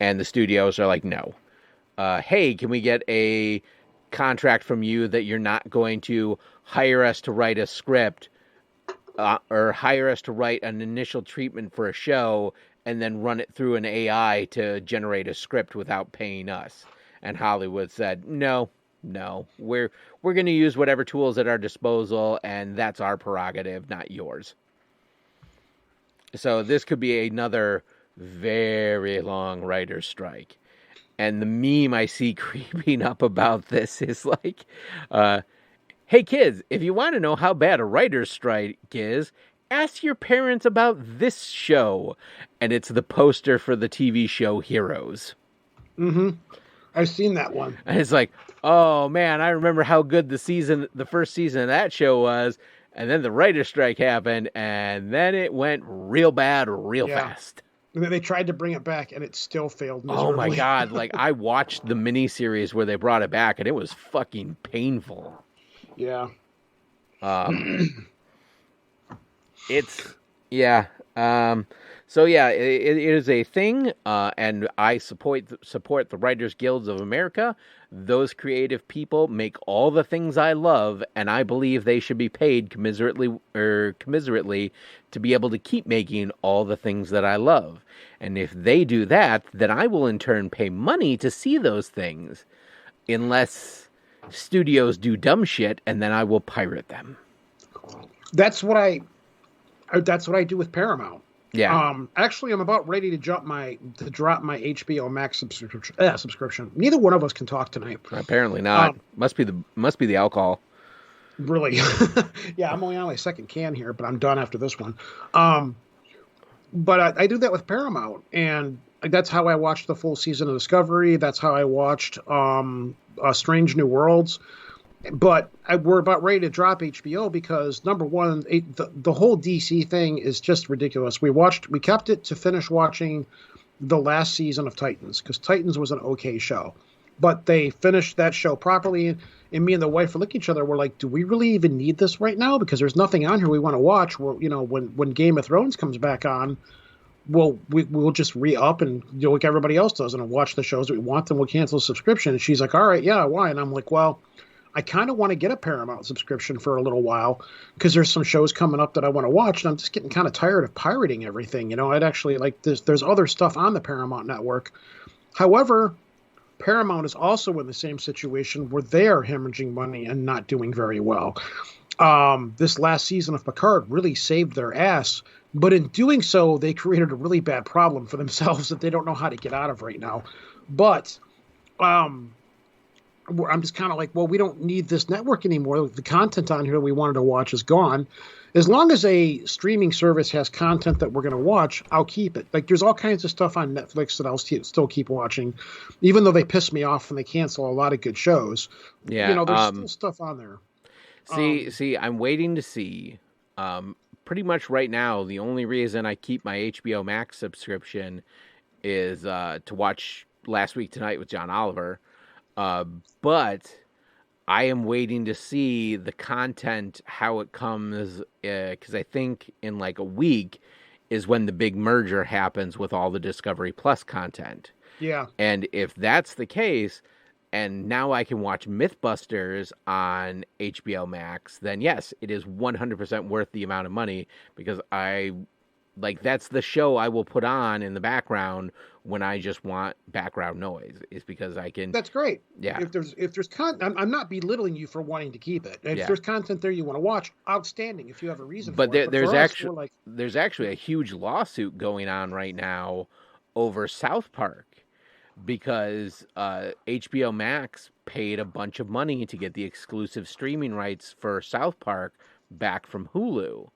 And the studios are like, no. Hey, can we get a contract from you that you're not going to hire us to write a script or hire us to write an initial treatment for a show and then run it through an AI to generate a script without paying us? And Hollywood said, no, we're going to use whatever tools at our disposal, and that's our prerogative, not yours. So this could be another very long writer's strike. And the meme I see creeping up about this is like, Hey kids, if you want to know how bad a writer's strike is, ask your parents about this show. And it's the poster for the TV show Heroes. Mm-hmm. I've seen that one. And it's like, oh man, I remember how good the first season of that show was. And then the writer's strike happened, and then it went real bad real fast. And then they tried to bring it back, and it still failed miserably. Oh my God. Like, I watched the miniseries where they brought it back, and it was fucking painful. Yeah. So yeah, it is a thing, and I support the Writers Guilds of America. Those creative people make all the things I love, and I believe they should be paid commiserately to be able to keep making all the things that I love. And if they do that, then I will in turn pay money to see those things, unless studios do dumb shit, and then I will pirate them. That's what I do with Paramount. Yeah. Actually, I'm about ready to drop my HBO Max subscription. Neither one of us can talk tonight. Apparently not. Must be the alcohol. Really? Yeah, I'm only on my second can here, but I'm done after this one. But I do that with Paramount, and that's how I watched the full season of Discovery. That's how I watched Strange New Worlds. But we're about ready to drop HBO because, number one, the whole DC thing is just ridiculous. We kept it to finish watching the last season of Titans because Titans was an okay show. But they finished that show properly, and me and the wife were looking at each other. We're like, do we really even need this right now? Because there's nothing on here we want to watch. Well, when Game of Thrones comes back on, we'll just re-up and like everybody else does and watch the shows that we want, then we'll cancel the subscription. And she's like, all right, yeah, why? And I'm like, well, I kind of want to get a Paramount subscription for a little while because there's some shows coming up that I want to watch, and I'm just getting kind of tired of pirating everything. I'd actually like this. There's other stuff on the Paramount network. However, Paramount is also in the same situation where they are hemorrhaging money and not doing very well. This last season of Picard really saved their ass, but in doing so, they created a really bad problem for themselves that they don't know how to get out of right now. But I'm just kind of like, well, we don't need this network anymore. The content on here we wanted to watch is gone. As long as a streaming service has content that we're going to watch, I'll keep it. Like, there's all kinds of stuff on Netflix that I'll still keep watching, even though they piss me off and they cancel a lot of good shows. Yeah, there's still stuff on there. See, I'm waiting to see. Pretty much right now, the only reason I keep my HBO Max subscription is to watch Last Week Tonight with John Oliver. But I am waiting to see the content, how it comes, because I think in like a week is when the big merger happens with all the Discovery Plus content. Yeah. And if that's the case, and now I can watch Mythbusters on HBO Max, then yes, it is 100% worth the amount of money because that's the show I will put on in the background when I just want background noise, is because I can. That's great. Yeah. If there's content, I'm not belittling you for wanting to keep it. If Yeah. there's content there you want to watch, outstanding. If you have a reason But for it. there's for us, actually there's actually a huge lawsuit going on right now over South Park because HBO Max paid a bunch of money to get the exclusive streaming rights for South Park back from Hulu.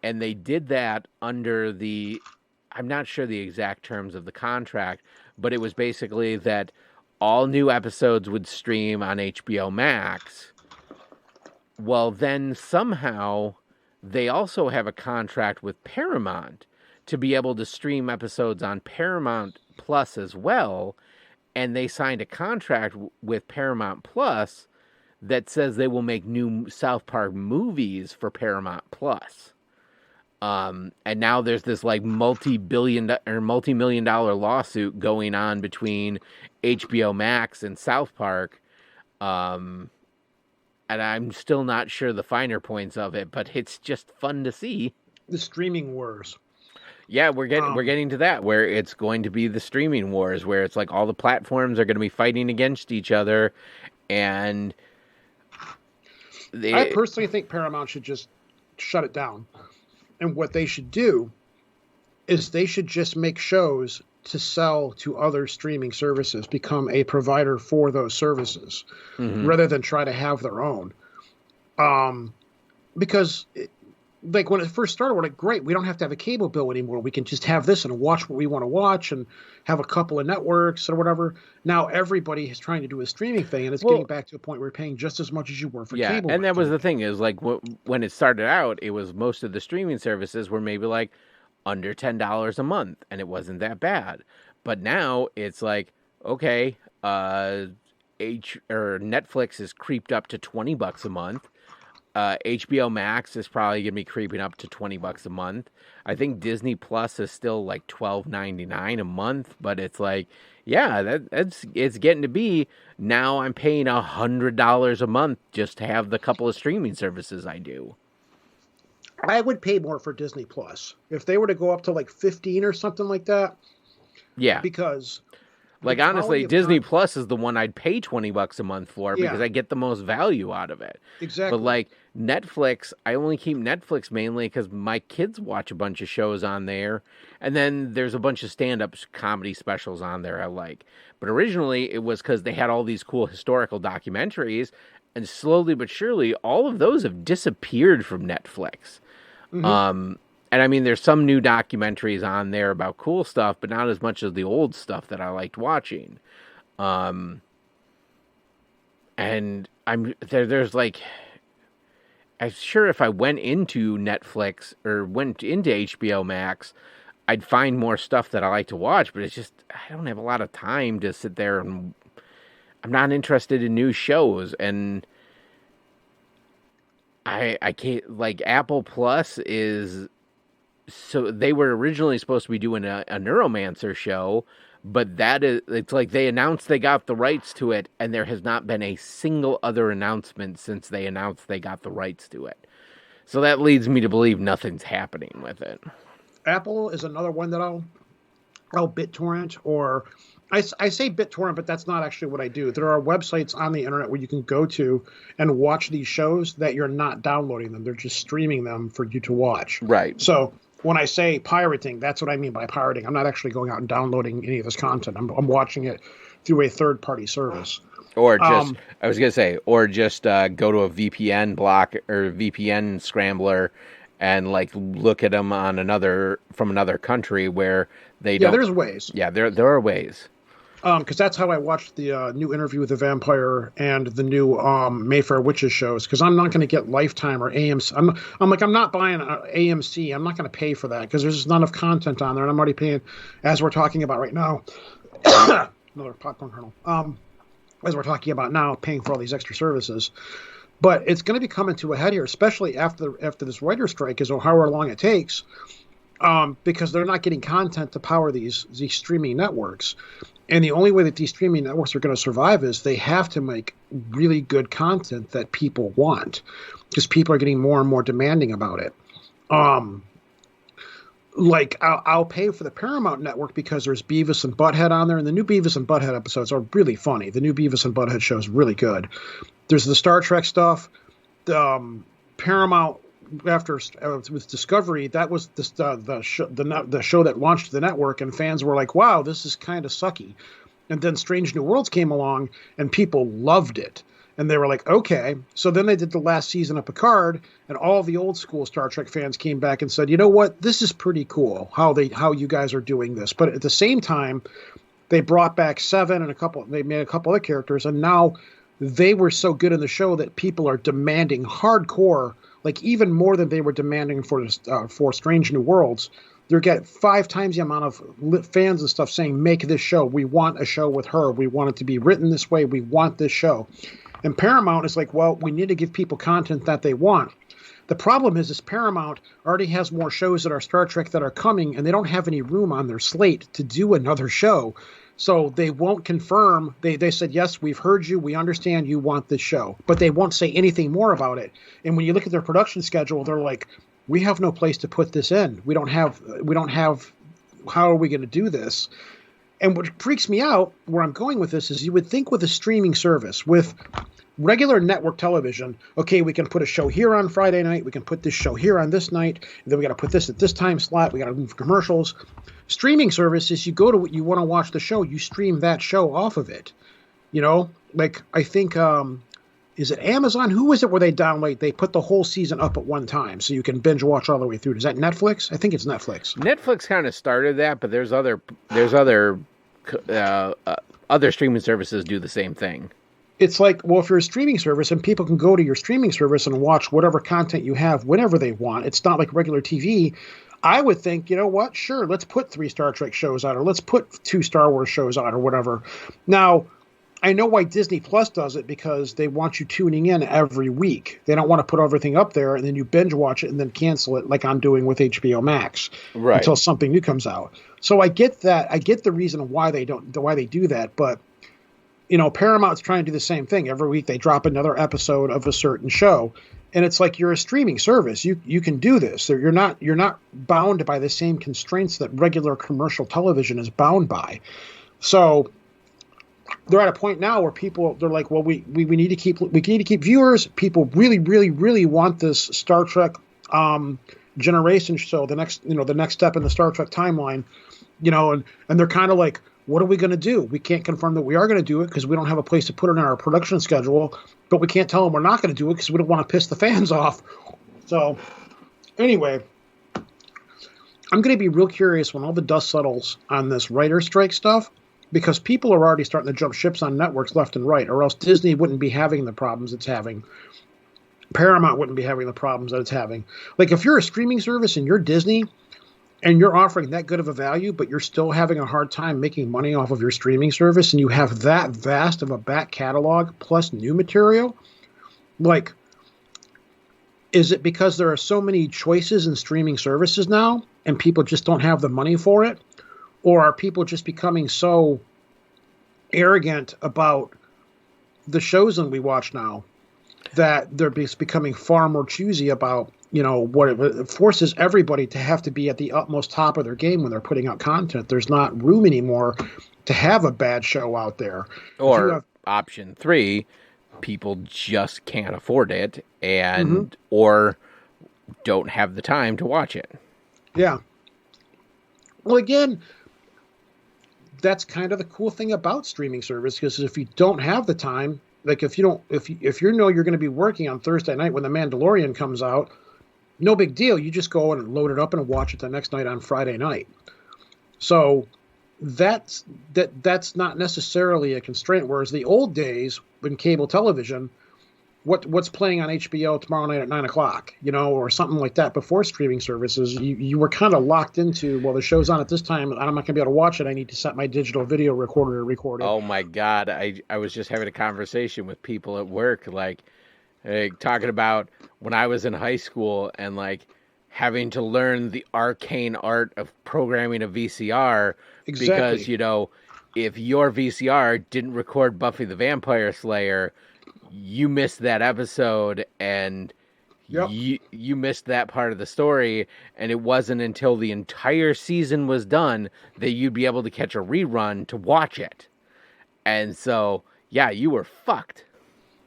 And they did that under I'm not sure the exact terms of the contract, but it was basically that all new episodes would stream on HBO Max. Well, then somehow they also have a contract with Paramount to be able to stream episodes on Paramount Plus as well. And they signed a contract with Paramount Plus that says they will make new South Park movies for Paramount Plus. And now there's this like multi-million dollar lawsuit going on between HBO Max and South Park. And I'm still not sure the finer points of it, but it's just fun to see. The streaming wars. Yeah, we're getting to that, where it's going to be the streaming wars, where it's like all the platforms are going to be fighting against each other, and I personally think Paramount should just shut it down. And what they should do is they should just make shows to sell to other streaming services, become a provider for those services, rather than try to have their own. Um, because like when it first started, we're like, great, we don't have to have a cable bill anymore. We can just have this and watch what we want to watch and have a couple of networks or whatever. Now everybody is trying to do a streaming thing, and it's getting Well, back to a point where you're paying just as much as you were for yeah, cable and back that was then. the thing is like when it started out, it was most of the streaming services were maybe like under $10 a month, and it wasn't that bad. But now it's like, okay, H or Netflix is creeped up to $20 a month. HBO Max is probably gonna be creeping up to $20 a month. I think Disney Plus is still like $12.99 a month, but it's like, yeah, that's it's getting to be now. I'm paying $100 a month just to have the couple of streaming services I do. I would pay more for Disney Plus if they were to go up to like 15 or something like that, Yeah, because the like quality honestly, of Disney content. Plus is the one I'd pay $20 a month for because Yeah, I get the most value out of it. But exactly. like Netflix, I only keep Netflix mainly because my kids watch a bunch of shows on there, and then there's a bunch of stand-up comedy specials on there I like. But originally, it was because they had all these cool historical documentaries, and slowly but surely, all of those have disappeared from Netflix. Hmm. Um, and I mean, there's some new documentaries on there about cool stuff, but not as much as the old stuff that I liked watching. Um, and I'm there. There's like, I'm sure if I went into Netflix or went into HBO Max, I'd find more stuff that I like to watch. But it's just I don't have a lot of time to sit there, and I'm not interested in new shows. And I can't like Apple Plus is so they were originally supposed to be doing a Neuromancer show, but that is it's like they announced they got the rights to it, and there has not been a single other announcement since they announced they got the rights to it. So that leads me to believe nothing's happening with it. Apple is another one that I'll BitTorrent, or I say BitTorrent, but that's not actually what I do. There are websites on the internet where you can go to and watch these shows that you're not downloading them. They're just streaming them for you to watch. Right. So when I say pirating, that's what I mean by pirating. I'm not actually going out and downloading any of this content. I'm watching it through a third party service. Or just, Um, I was gonna say, or just go to a VPN block or VPN scrambler, and like look at them on another from another country where they yeah, don't. there's ways. Yeah, there are ways. Because that's how I watched the new Interview with the Vampire and the new Mayfair Witches shows. Because I'm not going to get Lifetime or AMC. I'm not buying AMC. I'm not going to pay for that because there's just not enough content on there, and I'm already paying, as we're talking about right now. Another popcorn kernel. As we're talking about now, paying for all these extra services. But it's going to be coming to a head here, especially after this writer strike, is however long it takes, because they're not getting content to power these streaming networks. And the only way that these streaming networks are going to survive is they have to make really good content that people want, because people are getting more and more demanding about it. Um, like I'll pay for the Paramount Network because there's Beavis and Butthead on there, and the new Beavis and Butthead episodes are really funny. The new Beavis and Butthead show is really good. There's the Star Trek stuff. Paramount after with Discovery, that was the show that launched the network, and fans were like, "Wow, this is kind of sucky." And then Strange New Worlds came along, and people loved it. And they were like, okay. So then they did the last season of Picard, and all the old school Star Trek fans came back and said, you know what, this is pretty cool how you guys are doing this. But at the same time, they brought back Seven and they made a couple other characters, and now they were so good in the show that people are demanding hardcore, like even more than they were demanding for Strange New Worlds. They're getting 5 times the amount of fans and stuff saying, make this show. We want a show with her. We want it to be written this way. We want this show. And Paramount is like, well, we need to give people content that they want. The problem is Paramount already has more shows that are Star Trek that are coming, and they don't have any room on their slate to do another show. So they won't confirm. They said, yes, we've heard you. We understand you want this show. But they won't say anything more about it. And when you look at their production schedule, they're like, we have no place to put this in. We don't have, how are we going to do this? And what freaks me out, where I'm going with this, is you would think with a streaming service, with regular network television, okay, we can put a show here on Friday night, we can put this show here on this night, and then we got to put this at this time slot, we got to move commercials. Streaming services, you go to what you want to watch the show, you stream that show off of it. You know, like I think is it Amazon? Who is it where they put the whole season up at one time so you can binge watch all the way through? Is that Netflix? I think it's Netflix. Netflix kind of started that, but other streaming services do the same thing. It's like, well, if you're a streaming service and people can go to your streaming service and watch whatever content you have whenever they want, it's not like regular TV. I would think, you know what? Sure, let's put 3 Star Trek shows on, or let's put 2 Star Wars shows on, or whatever. Now, I know why Disney Plus does it, because they want you tuning in every week. They don't want to put everything up there and then you binge watch it and then cancel it like I'm doing with HBO Max until something new comes out. So I get that. I get the reason why they do that, but Paramount's trying to do the same thing. Every week they drop another episode of a certain show. And it's like, you're a streaming service. You can do this. You're not bound by the same constraints that regular commercial television is bound by. So they're at a point now where they're like, well, we need to keep viewers. People really, really, really want this Star Trek generation show, the next step in the Star Trek timeline, and they're kind of like, what are we going to do? We can't confirm that we are going to do it because we don't have a place to put it in our production schedule, but we can't tell them we're not going to do it because we don't want to piss the fans off. So anyway, I'm going to be real curious when all the dust settles on this writer strike stuff, because people are already starting to jump ships on networks left and right, or else Disney wouldn't be having the problems it's having. Paramount wouldn't be having the problems that it's having. Like, if you're a streaming service and you're Disney and you're offering that good of a value, but you're still having a hard time making money off of your streaming service, and you have that vast of a back catalog plus new material, like, is it because there are so many choices in streaming services now and people just don't have the money for it? Or are people just becoming so arrogant about the shows that we watch now that they're becoming far more choosy about, what it forces everybody to have to be at the utmost top of their game when they're putting out content. There's not room anymore to have a bad show out there. Or option 3, people just can't afford it and or don't have the time to watch it. Yeah. Well, again, that's kind of the cool thing about streaming service, because if you don't have the time, like if you're going to be working on Thursday night when The Mandalorian comes out, no big deal. You just go and load it up and watch it the next night on Friday night. So that's not necessarily a constraint. Whereas the old days in cable television, what's playing on HBO tomorrow night at 9:00, or something like that before streaming services, you were kind of locked into, well, the show's on at this time, I'm not going to be able to watch it. I need to set my digital video recorder to record it. Oh my God. I was just having a conversation with people at work, like talking about when I was in high school and like having to learn the arcane art of programming a VCR. Exactly. Because, if your VCR didn't record Buffy the Vampire Slayer, you missed that episode and you missed that part of the story, and it wasn't until the entire season was done that you'd be able to catch a rerun to watch it. And so, yeah, you were fucked.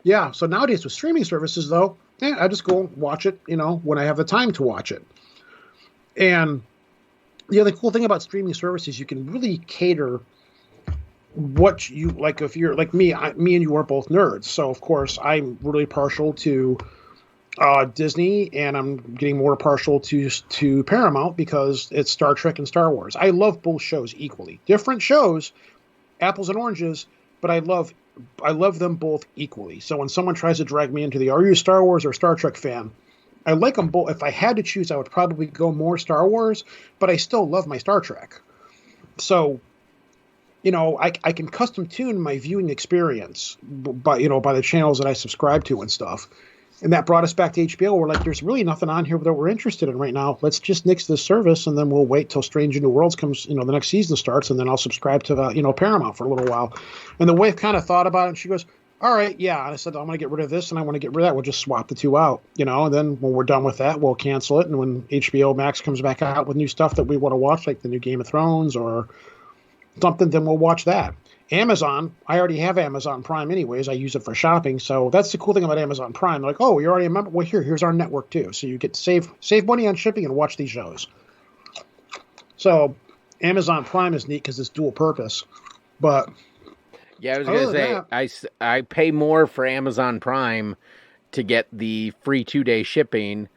Yeah, so nowadays with streaming services, though, I just go watch it, when I have the time to watch it. And the other cool thing about streaming services, you can really cater what you like. If you're like me, me and you are both nerds, so of course I'm really partial to Disney, and I'm getting more partial to Paramount because it's Star Trek and Star Wars. I love both shows equally. Different shows, apples and oranges, but I love them both equally. So when someone tries to drag me into are you a Star Wars or Star Trek fan? I like them both. If I had to choose, I would probably go more Star Wars, but I still love my Star Trek. So, I can custom tune my viewing experience by the channels that I subscribe to and stuff. And that brought us back to HBO. We're like, there's really nothing on here that we're interested in right now. Let's just nix this service, and then we'll wait till Strange New Worlds comes, the next season starts, and then I'll subscribe to Paramount for a little while. And the wife kind of thought about it, and she goes, all right, yeah. And I said, I'm going to get rid of this, and I want to get rid of that. We'll just swap the two out, and then when we're done with that, we'll cancel it. And when HBO Max comes back out with new stuff that we want to watch, like the new Game of Thrones or something, then we'll watch that. Amazon, I already have Amazon Prime anyways. I use it for shopping. So that's the cool thing about Amazon Prime. They're like, oh, you're already a member? Well, here's our network too. So you get to save money on shipping and watch these shows. So Amazon Prime is neat because it's dual purpose. But Yeah, I was Other gonna than say that, I pay more for Amazon Prime to get the free 2-day shipping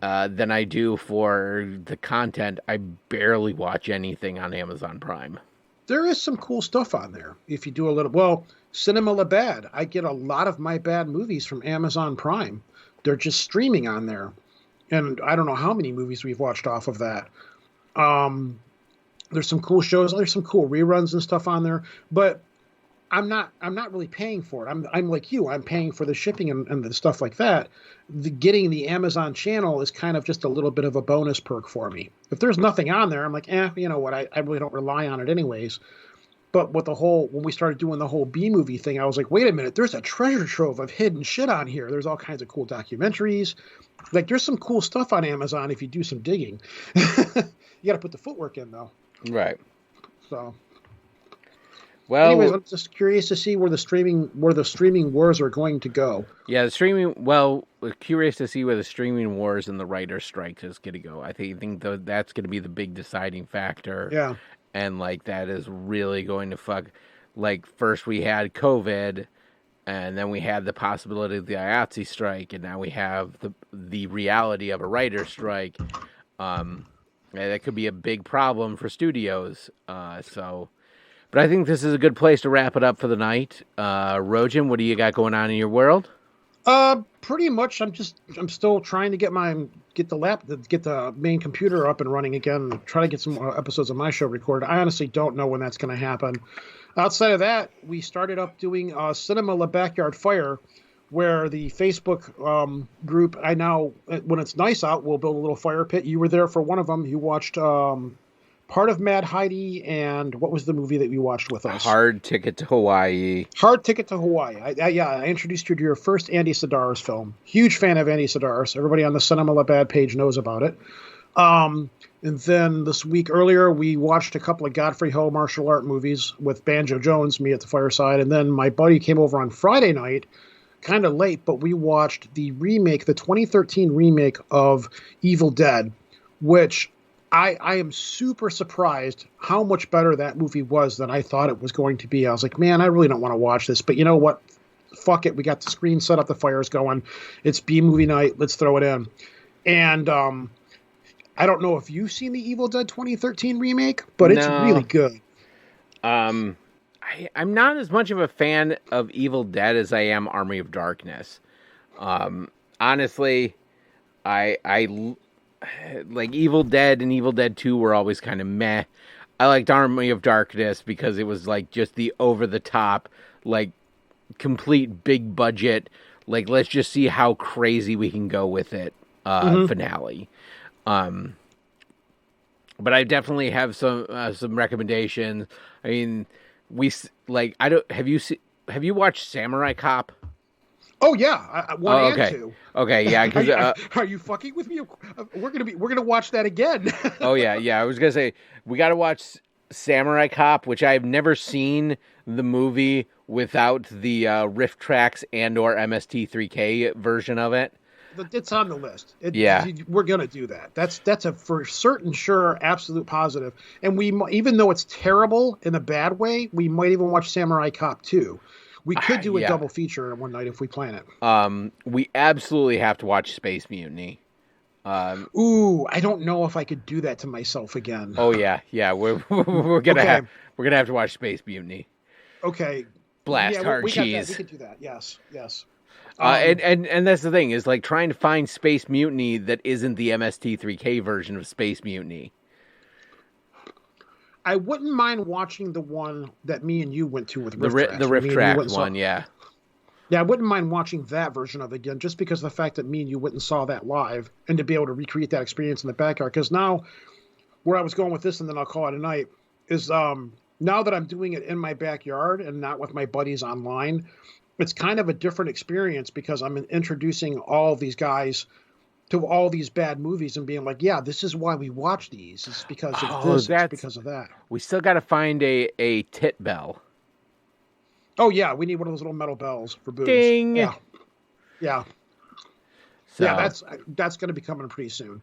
than I do for the content. I barely watch anything on Amazon Prime. there is some cool stuff on there. If you do a little, well, Cinema La Bad. I get a lot of my bad movies from Amazon Prime. They're just streaming on there, and I don't know how many movies we've watched off of that. Um, there's some cool shows. There's some cool reruns and stuff on there, but I'm not really paying for it. I'm like you. I'm paying for the shipping and the stuff like that. Getting the Amazon channel is kind of just a little bit of a bonus perk for me. If there's nothing on there, I'm like, you know what? I really don't rely on it anyways. But with when we started doing the whole B movie thing, I was like, wait a minute, there's a treasure trove of hidden shit on here. There's all kinds of cool documentaries. Like there's some cool stuff on Amazon if you do some digging. You got to put the footwork in though. Right. So. Well, anyways, I'm just curious to see where the streaming wars are going to go. yeah, the streaming. Well, we're curious to see where the streaming wars and the writer strike is going to go. I think that's going to be the big deciding factor. Yeah. And like that is really going to fuck. Like first we had COVID, and then we had the possibility of the IATSE strike, and now we have the reality of a writer strike. That could be a big problem for studios. But I think this is a good place to wrap it up for the night. Rojan, what do you got going on in your world? Pretty much. I'm still trying to get the main computer up and running again. Try to get some episodes of my show recorded. I honestly don't know when that's going to happen. Outside of that, we started up doing Cinema La Backyard Fire, where the Facebook group. When it's nice out, we'll build a little fire pit. You were there for one of them. You watched part of Mad Heidi, and what was the movie that you watched with us? Hard Ticket to Hawaii. Hard Ticket to Hawaii. I introduced you to your first Andy Sedaris film. Huge fan of Andy Sedaris. Everybody on the Cinema La Bad page knows about it. And then this week earlier, we watched a couple of Godfrey Ho martial art movies with Banjo Jones, me at the fireside. And then my buddy came over on Friday night, kind of late, but we watched the 2013 remake of Evil Dead, which I am super surprised how much better that movie was than I thought it was going to be. I was like, man, I really don't want to watch this. But you know what? Fuck it. We got the screen set up. The fire's going. It's B-movie night. Let's throw it in. And I don't know if you've seen the Evil Dead 2013 remake, but it's really good. I'm not as much of a fan of Evil Dead as I am Army of Darkness. Honestly, I like Evil Dead and Evil Dead 2 were always kind of meh. I liked Army of Darkness because it was like just the over the top, like complete big budget, like let's just see how crazy we can go with it finale. But I definitely have some recommendations. I mean, have you watched Samurai Cop? Oh yeah, one and two. Okay, yeah. Are you fucking with me? We're gonna watch that again. Oh yeah. I was gonna say we got to watch Samurai Cop, which I've never seen the movie without the riff tracks and/or MST3K version of it. It's on the list. Yeah, we're gonna do that. That's a for certain, sure, absolute positive. And even though it's terrible in a bad way, we might even watch Samurai Cop 2. We could do a double feature in one night if we plan it. We absolutely have to watch Space Mutiny. I don't know if I could do that to myself again. Oh yeah. We're gonna have to watch Space Mutiny. Okay. Blast hard cheese. We could do that. Yes. And that's the thing is like trying to find Space Mutiny that isn't the MST3K version of Space Mutiny. I wouldn't mind watching the one that me and you went to with Riff Tracks. The Riff Tracks one, yeah. Yeah, I wouldn't mind watching that version of it again, just because of the fact that me and you went and saw that live, and to be able to recreate that experience in the backyard. Because now, where I was going with this, and then I'll call it a night, is now that I'm doing it in my backyard and not with my buddies online, it's kind of a different experience because I'm introducing all these guys to all these bad movies and being like, yeah, this is why we watch these. It's because of this, it's because of that. We still got to find a tit bell. Oh, yeah, we need one of those little metal bells for boobs. Ding! Yeah. So. Yeah, that's going to be coming pretty soon.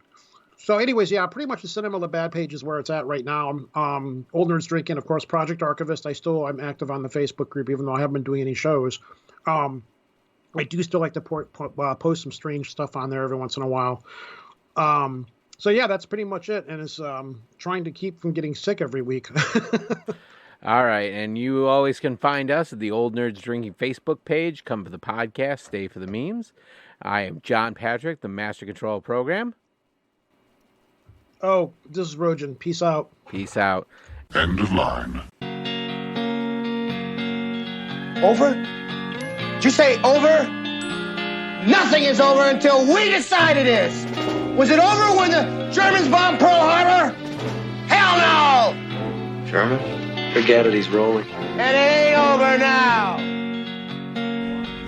So, anyways, yeah, pretty much the Cinema the Bad page is where it's at right now. Old Nerds Drinking, of course, Project Archivist. I'm active on the Facebook group, even though I haven't been doing any shows. I do still like to post some strange stuff on there every once in a while. So yeah, that's pretty much it. And it's trying to keep from getting sick every week. All right, and you always can find us at the Old Nerds Drinking Facebook page. Come for the podcast, stay for the memes. I am John Patrick, the Master Control Program. Oh, this is Rojan. Peace out. Peace out. End of line. Over? Did you say over? Nothing is over until we decide it is. Was it over when the Germans bombed Pearl Harbor? Hell no! German? Forget it, he's rolling. It ain't over now.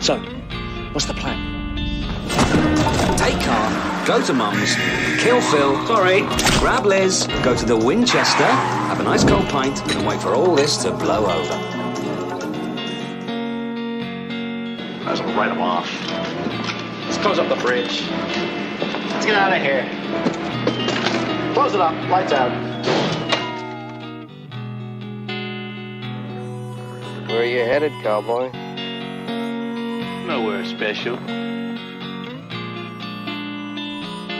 So, what's the plan? Take car, go to Mum's, kill Phil, sorry, grab Liz, go to the Winchester, have a nice cold pint, and wait for all this to blow over. Might as well write him off. Let's close up the bridge. Let's get out of here. Close it up. Lights out. Where are you headed, cowboy? Nowhere special.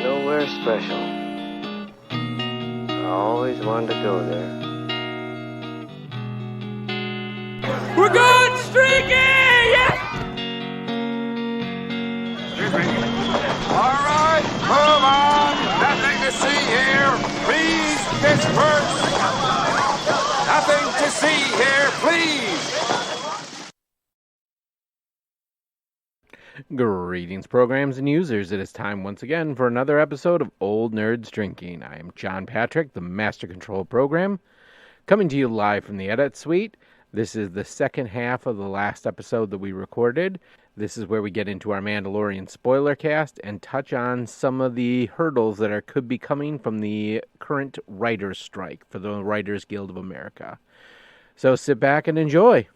Nowhere special. I always wanted to go there. We're going streaking! Yeah! All right, move on. Nothing to see here. Please disperse. Nothing to see here, please. Greetings, programs and users. It is time once again for another episode of Old Nerds Drinking. I am John Patrick, the Master Control Program, coming to you live from the Edit Suite. This is the second half of the last episode that we recorded. This is where we get into our Mandalorian spoiler cast and touch on some of the hurdles that could be coming from the current writers' strike for the Writers Guild of America. So sit back and enjoy.